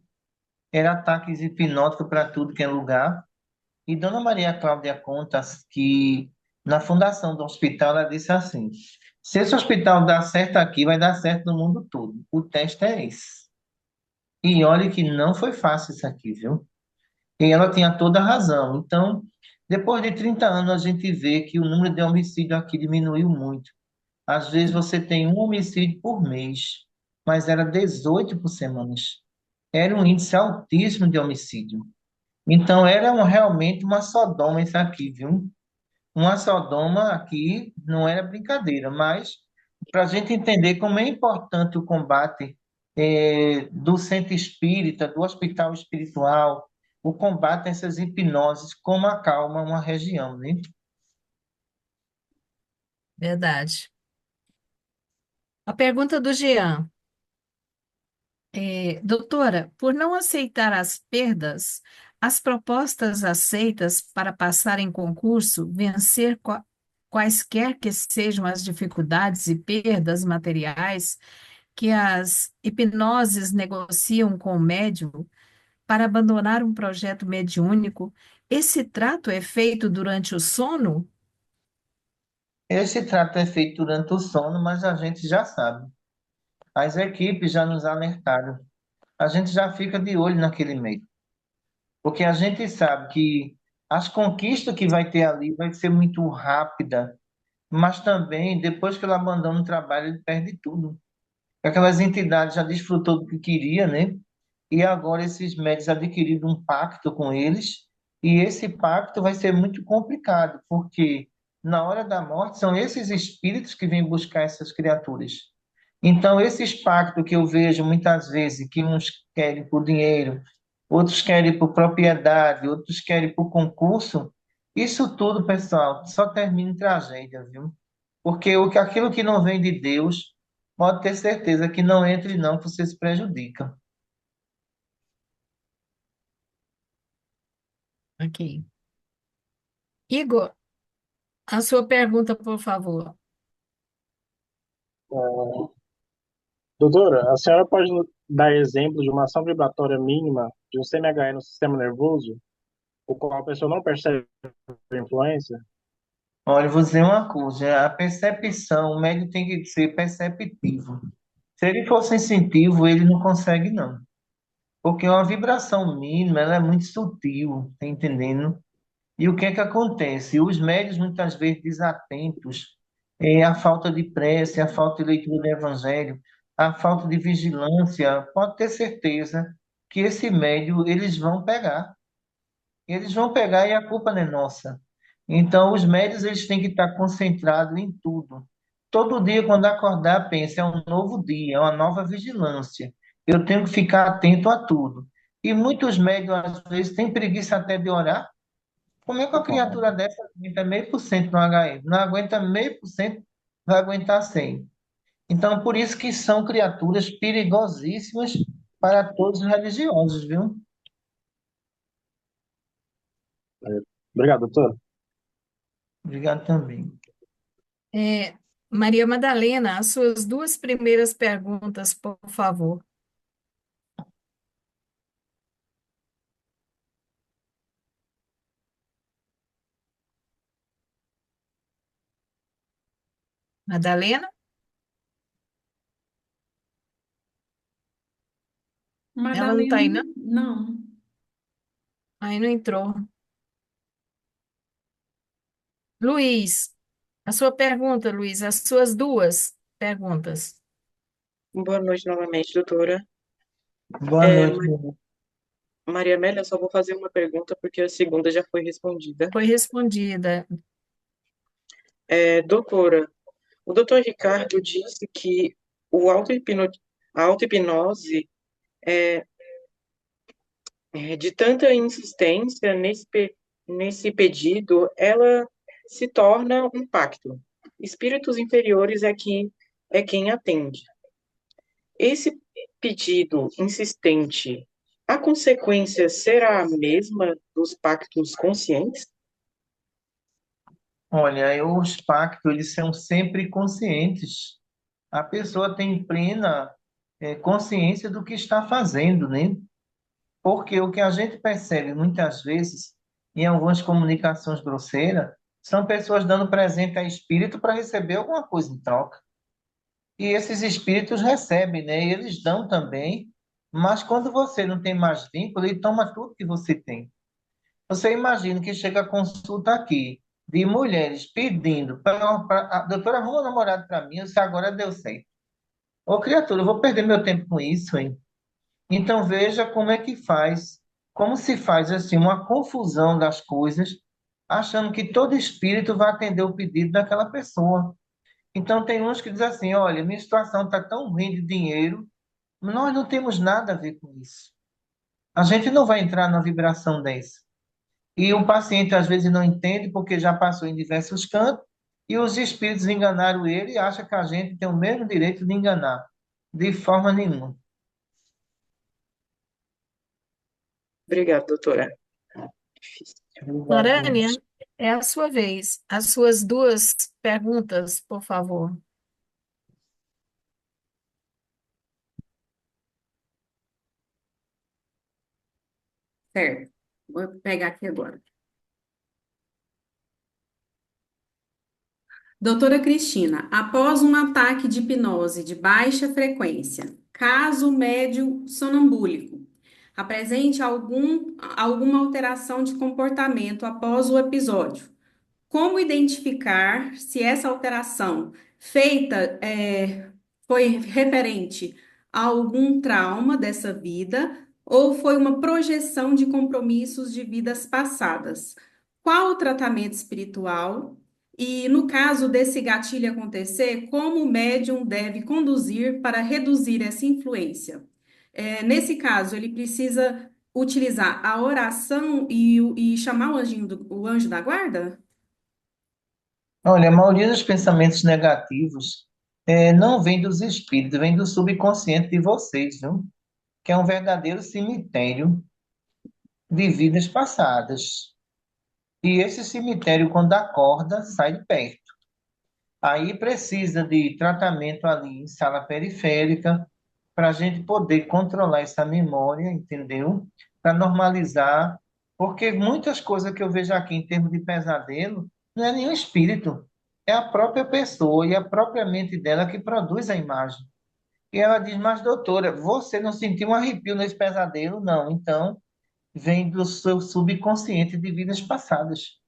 Era ataques hipnóticos para tudo que é lugar. E Dona Maria Cláudia conta que na fundação do hospital ela disse assim: se esse hospital dá certo aqui, vai dar certo no mundo todo. O teste é esse. E olha que não foi fácil isso aqui, viu? E ela tinha toda a razão. Então, depois de 30 anos, a gente vê que o número de homicídio aqui diminuiu muito. Às vezes você tem um homicídio por mês. mas era 18 por semana. Era um índice altíssimo de homicídio. Então, realmente uma Sodoma isso aqui, viu? Uma Sodoma aqui não era brincadeira, mas para a gente entender como é importante o combate do centro espírita, do hospital espiritual, o combate a essas hipnoses, como acalma uma região, né? Verdade. A pergunta do Jean. Doutora, por não aceitar as perdas, as propostas aceitas para passar em concurso, vencer quaisquer que sejam as dificuldades e perdas materiais que as hipnoses negociam com o médium para abandonar um projeto mediúnico, esse trato é feito durante o sono? Esse trato é feito durante o sono, mas a gente já sabe. As equipes já nos alertaram. A gente já fica de olho naquele meio. Porque a gente sabe que as conquistas que vai ter ali vai ser muito rápida, mas também, depois que ele abandona o trabalho, ele perde tudo. Aquelas entidades já desfrutou do que queria, né? E agora esses médicos adquiriram um pacto com eles, e esse pacto vai ser muito complicado, porque na hora da morte são esses espíritos que vêm buscar essas criaturas. Então, esses pactos que eu vejo muitas vezes, que uns querem por dinheiro, outros querem por propriedade, outros querem por concurso, isso tudo, pessoal, só termina em tragédia, viu? Porque aquilo que não vem de Deus, pode ter certeza que não entre não, que você se prejudica. Ok. Igor, a sua pergunta, por favor. Doutora, a senhora pode dar exemplo de uma ação vibratória mínima de um CMHE no sistema nervoso, o qual a pessoa não percebe a influência? Olha, eu vou dizer uma coisa, a percepção, o médium tem que ser perceptivo. Se ele for sensitivo, ele não consegue, não. Porque uma vibração mínima, ela é muito sutil, tá entendendo? E o que é que acontece? Os médios, muitas vezes, desatentos, a falta de prece, a falta de leitura do evangelho, a falta de vigilância, pode ter certeza que esse médio, eles vão pegar. Eles vão pegar e a culpa não é nossa. Então, os médios eles têm que estar concentrados em tudo. Todo dia, quando acordar, pense, é um novo dia, é uma nova vigilância. Eu tenho que ficar atento a tudo. E muitos médios, às vezes, têm preguiça até de orar. Como é que uma criatura dessa aguenta 0,5% no HF? Não aguenta 0,5%, vai aguentar 100%. Então, por isso que são criaturas perigosíssimas para todos os religiosos, viu? Obrigado, doutora. Obrigado também. Maria Madalena, as suas duas primeiras perguntas, por favor. Madalena? Ela não está Madalena, aí, não? não. Aí não entrou. Luiz, a sua pergunta, Luiz, as suas duas perguntas. Boa noite novamente, doutora. Boa É, noite, meu irmão. Maria Amélia, eu só vou fazer uma pergunta porque a segunda já foi respondida. Foi respondida. Doutora, o doutor Ricardo disse que o a auto-hipnose, é, de tanta insistência nesse pedido, ela se torna um pacto. Espíritos inferiores é quem atende. Esse pedido insistente, a consequência será a mesma dos pactos conscientes? Olha, os pactos, eles são sempre conscientes. A pessoa tem plena consciência do que está fazendo, né? Porque o que a gente percebe muitas vezes em algumas comunicações grosseiras são pessoas dando presente a espírito para receber alguma coisa em troca. E esses espíritos recebem, né? E eles dão também, mas quando você não tem mais vínculo, ele toma tudo que você tem. Você imagina que chega a consulta aqui de mulheres pedindo para a doutora arruma um namorado para mim, se agora deu certo. Ô, criatura, eu vou perder meu tempo com isso, hein? Então veja como é que faz, como se faz assim uma confusão das coisas, achando que todo espírito vai atender o pedido daquela pessoa. Então tem uns que dizem assim, olha, minha situação está tão ruim de dinheiro, nós não temos nada a ver com isso. A gente não vai entrar na vibração dessa. E o paciente às vezes não entende porque já passou em diversos cantos e os espíritos enganaram ele e acha que a gente tem o mesmo direito de enganar. De forma nenhuma. Obrigado, doutora. Lorânia, é a sua vez. As suas duas perguntas, por favor. Certo. Vou pegar aqui agora. Doutora Cristina, após um ataque de hipnose de baixa frequência, caso médio sonambúlico, apresente alguma alteração de comportamento após o episódio. Como identificar se essa alteração feita foi referente a algum trauma dessa vida ou foi uma projeção de compromissos de vidas passadas? Qual o tratamento espiritual? E no caso desse gatilho acontecer, como o médium deve conduzir para reduzir essa influência? Nesse caso, ele precisa utilizar a oração e chamar o anjo da guarda? Olha, a maioria dos pensamentos negativos não vem dos espíritos, vem do subconsciente de vocês, viu? Que é um verdadeiro cemitério de vidas passadas. E esse cemitério, quando acorda, sai de perto. Aí precisa de tratamento ali em sala periférica, para a gente poder controlar essa memória, entendeu? Para normalizar, porque muitas coisas que eu vejo aqui em termos de pesadelo, não é nenhum espírito, é a própria pessoa e a própria mente dela que produz a imagem. E ela diz, mas doutora, você não sentiu um arrepio nesse pesadelo? Não, então vem do seu subconsciente de vidas passadas.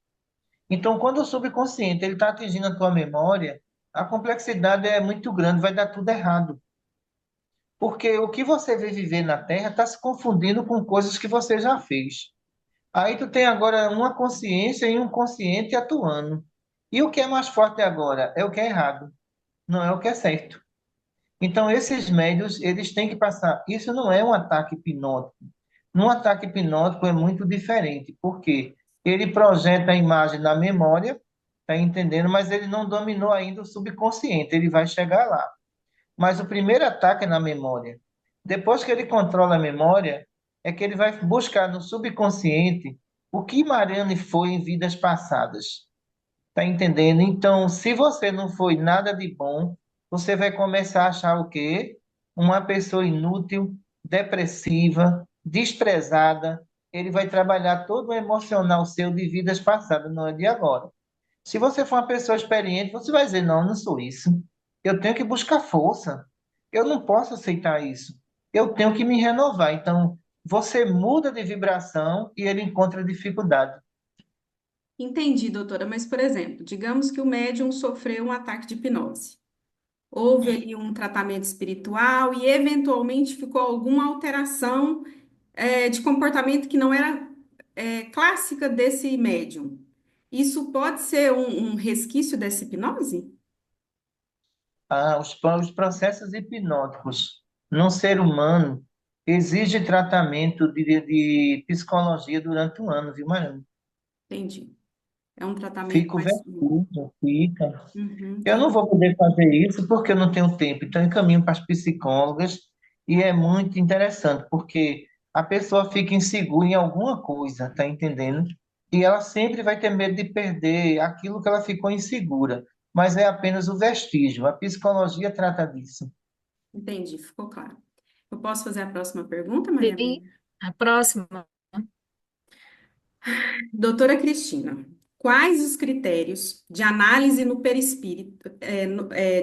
Então, quando o subconsciente ele está atingindo a tua memória, a complexidade é muito grande, vai dar tudo errado. Porque o que você vê viver na Terra está se confundindo com coisas que você já fez. Aí tu tem agora uma consciência e um consciente atuando. E o que é mais forte agora? É o que é errado, não é o que é certo. Então, esses médios, eles têm que passar. Isso não é um ataque hipnótico. Num ataque hipnótico é muito diferente, porque ele projeta a imagem na memória, tá entendendo? Mas ele não dominou ainda o subconsciente, ele vai chegar lá. Mas o primeiro ataque é na memória. Depois que ele controla a memória, é que ele vai buscar no subconsciente o que Mariane foi em vidas passadas. Tá entendendo? Então, se você não foi nada de bom, você vai começar a achar o quê? Uma pessoa inútil, depressiva, desprezada. Ele vai trabalhar todo o emocional seu de vidas passadas, não é de agora. Se você for uma pessoa experiente, você vai dizer: não, eu não sou isso. Eu tenho que buscar força. Eu não posso aceitar isso. Eu tenho que me renovar. Então, você muda de vibração e ele encontra dificuldade. Entendi, doutora, mas, por exemplo, digamos que o médium sofreu um ataque de hipnose. Houve ali um tratamento espiritual e, eventualmente, ficou alguma alteração, de comportamento que não era, clássica desse médium. Isso pode ser um resquício dessa hipnose? Os processos hipnóticos no ser humano exigem tratamento de psicologia durante um ano, viu, Mariana? Entendi. É um tratamento Fica o mais. vertigem, fica. Eu não Entendi. vou poder fazer isso porque eu não tenho tempo, então eu encaminho para as psicólogas e é muito interessante, porque a pessoa fica insegura em alguma coisa, tá entendendo? E ela sempre vai ter medo de perder aquilo que ela ficou insegura, mas é apenas o vestígio. A psicologia trata disso. Entendi, ficou claro. Eu posso fazer a próxima pergunta, Maria? Sim, a próxima. Doutora Cristina, quais os critérios de análise no perispírito,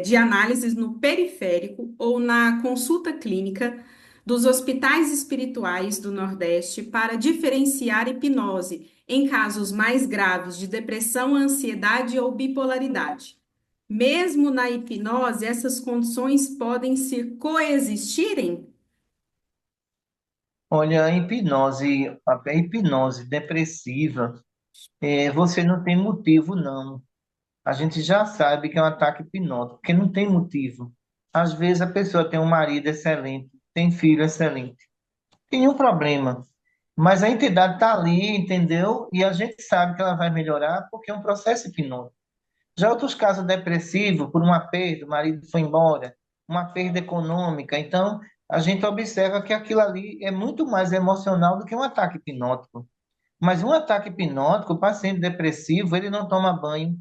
de análise no periférico ou na consulta clínica dos hospitais espirituais do Nordeste para diferenciar hipnose em casos mais graves de depressão, ansiedade ou bipolaridade? mesmo na hipnose, essas condições podem se coexistirem? Olha, a hipnose depressiva, você não tem motivo, não. A gente já sabe que é um ataque hipnótico, porque não tem motivo. Às vezes a pessoa tem um marido excelente, tem filho excelente, tem nenhum problema. Mas a entidade está ali, entendeu? E a gente sabe que ela vai melhorar porque é um processo hipnótico. Já outros casos depressivos, por uma perda, o marido foi embora, uma perda econômica, então a gente observa que aquilo ali é muito mais emocional do que um ataque hipnótico. Mas um ataque hipnótico, o paciente depressivo, ele não toma banho,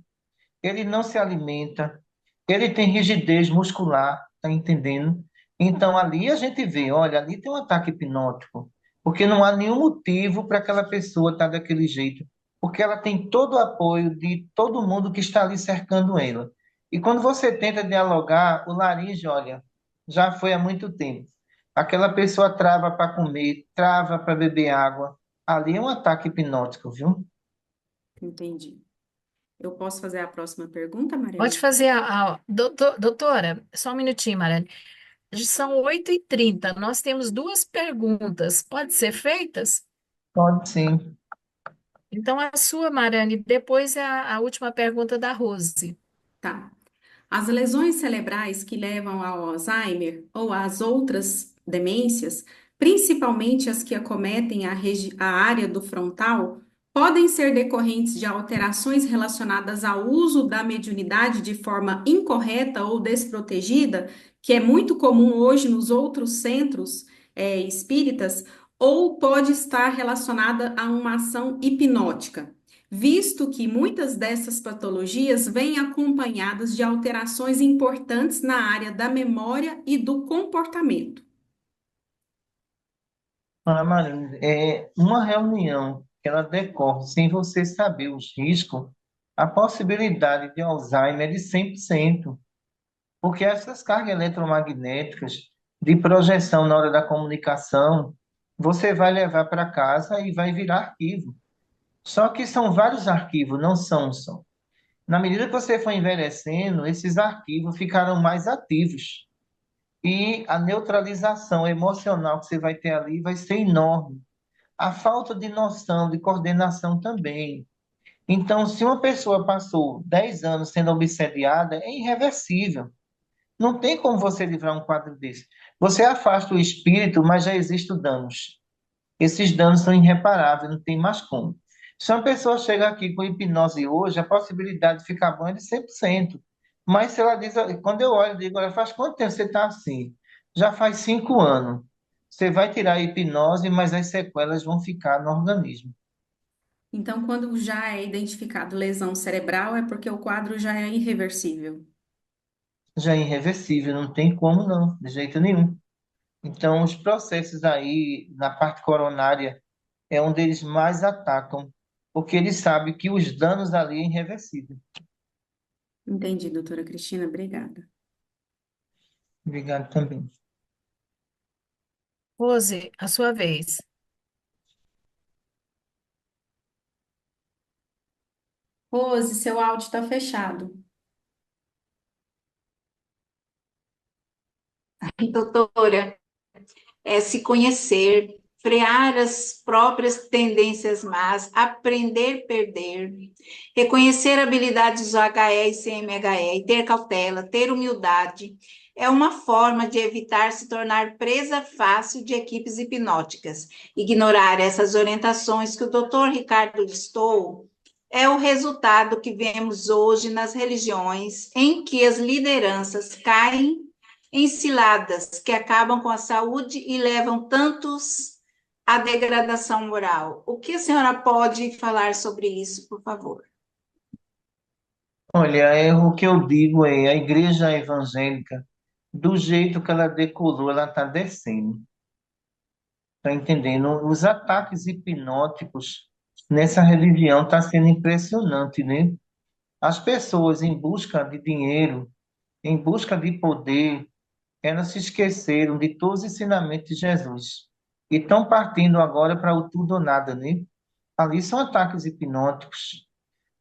ele não se alimenta, ele tem rigidez muscular, tá entendendo? Então ali a gente vê, olha, ali tem um ataque hipnótico, porque não há nenhum motivo para aquela pessoa estar daquele jeito, porque ela tem todo o apoio de todo mundo que está ali cercando ela. E quando você tenta dialogar, o laringe, olha, já foi há muito tempo. Aquela pessoa trava para comer, trava para beber água. Ali é um ataque hipnótico, viu? Entendi. Eu posso fazer a próxima pergunta, Pode Mariane? fazer doutora, só um minutinho, Mariane. São 8h30. Nós temos duas perguntas. Pode ser feitas? Pode sim. Então, a sua, Mariane, depois é a última pergunta da Rose. Tá. As lesões cerebrais que levam ao Alzheimer ou às outras demências, principalmente as que acometem a área do frontal, podem ser decorrentes de alterações relacionadas ao uso da mediunidade de forma incorreta ou desprotegida, que é muito comum hoje nos outros centros, espíritas, ou pode estar relacionada a uma ação hipnótica, visto que muitas dessas patologias vêm acompanhadas de alterações importantes na área da memória e do comportamento. Ana Maria, uma reunião que ela decorre sem você saber os riscos, a possibilidade de Alzheimer é de 100%, porque essas cargas eletromagnéticas de projeção na hora da comunicação, você vai levar para casa e vai virar arquivo. Só que são vários arquivos, não são um só. Na medida que você for envelhecendo, esses arquivos ficarão mais ativos. E a neutralização emocional que você vai ter ali vai ser enorme. A falta de noção, de coordenação também. Então, se uma pessoa passou 10 anos sendo obsediada, é irreversível. Não tem como você livrar um quadro desse. Você afasta o espírito, mas já existem danos. Esses danos são irreparáveis, não tem mais como. Se uma pessoa chega aqui com hipnose hoje, a possibilidade de ficar bom é de 100%. Mas se ela diz, quando eu olho, eu digo, olha, faz quanto tempo você está assim? Já faz 5 anos. Você vai tirar a hipnose, mas as sequelas vão ficar no organismo. Então, quando já é identificado lesão cerebral, é porque o quadro já é irreversível. Já é irreversível, não tem como não, de jeito nenhum. Então, os processos aí na parte coronária é onde eles mais atacam, porque eles sabem que os danos ali é irreversível. Entendi, doutora Cristina, obrigada. Obrigado também. Rose, a sua vez. Rose, seu áudio está fechado. Doutora, é se conhecer, frear as próprias tendências más, aprender a perder, reconhecer habilidades do HE e CMHE e ter cautela, ter humildade, é uma forma de evitar se tornar presa fácil de equipes hipnóticas. Ignorar essas orientações que o Dr. Ricardo listou é o resultado que vemos hoje nas religiões em que as lideranças caem em ciladas que acabam com a saúde e levam tantos à degradação moral. O que a senhora pode falar sobre isso, por favor? Olha, o que eu digo é a igreja evangélica, do jeito que ela decorou, ela está descendo. Está entendendo? Os ataques hipnóticos nessa religião está sendo impressionante, né? As pessoas em busca de dinheiro, em busca de poder, elas se esqueceram de todos os ensinamentos de Jesus. E estão partindo agora para o tudo ou nada, né? Ali são ataques hipnóticos.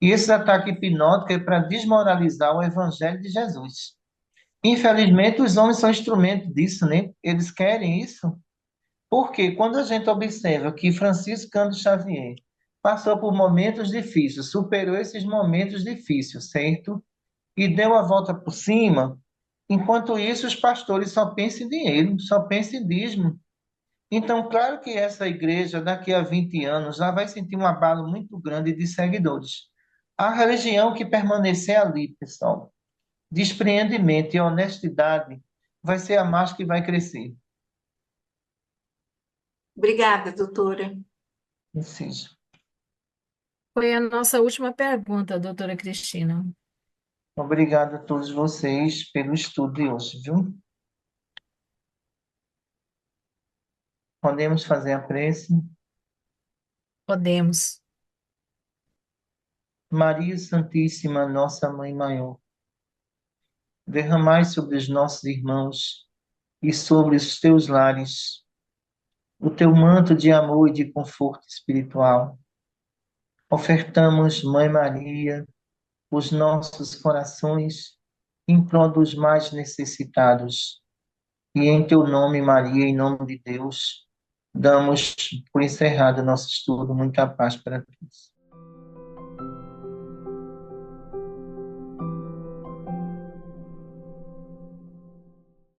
E esse ataque hipnótico é para desmoralizar o evangelho de Jesus. Infelizmente, os homens são instrumento disso, né? Eles querem isso. Porque quando a gente observa que Francisco Cândido Xavier passou por momentos difíceis, superou esses momentos difíceis, certo? E deu a volta por cima, enquanto isso os pastores só pensam em dinheiro, só pensam em dízimo. Então, claro que essa igreja, daqui a 20 anos, já vai sentir um abalo muito grande de seguidores. A religião que permanecer ali, pessoal, despreendimento e honestidade, vai ser a mais que vai crescer. Obrigada, doutora. Inciso. Foi a nossa última pergunta, doutora Cristina. Obrigado a todos vocês pelo estudo de hoje, viu? Podemos fazer a prece? Podemos. Maria Santíssima, nossa Mãe Maior, derramai sobre os nossos irmãos e sobre os teus lares o teu manto de amor e de conforto espiritual. Ofertamos, Mãe Maria, os nossos corações em prol dos mais necessitados. E em teu nome, Maria, em nome de Deus, damos por encerrado o nosso estudo. Muita paz para todos.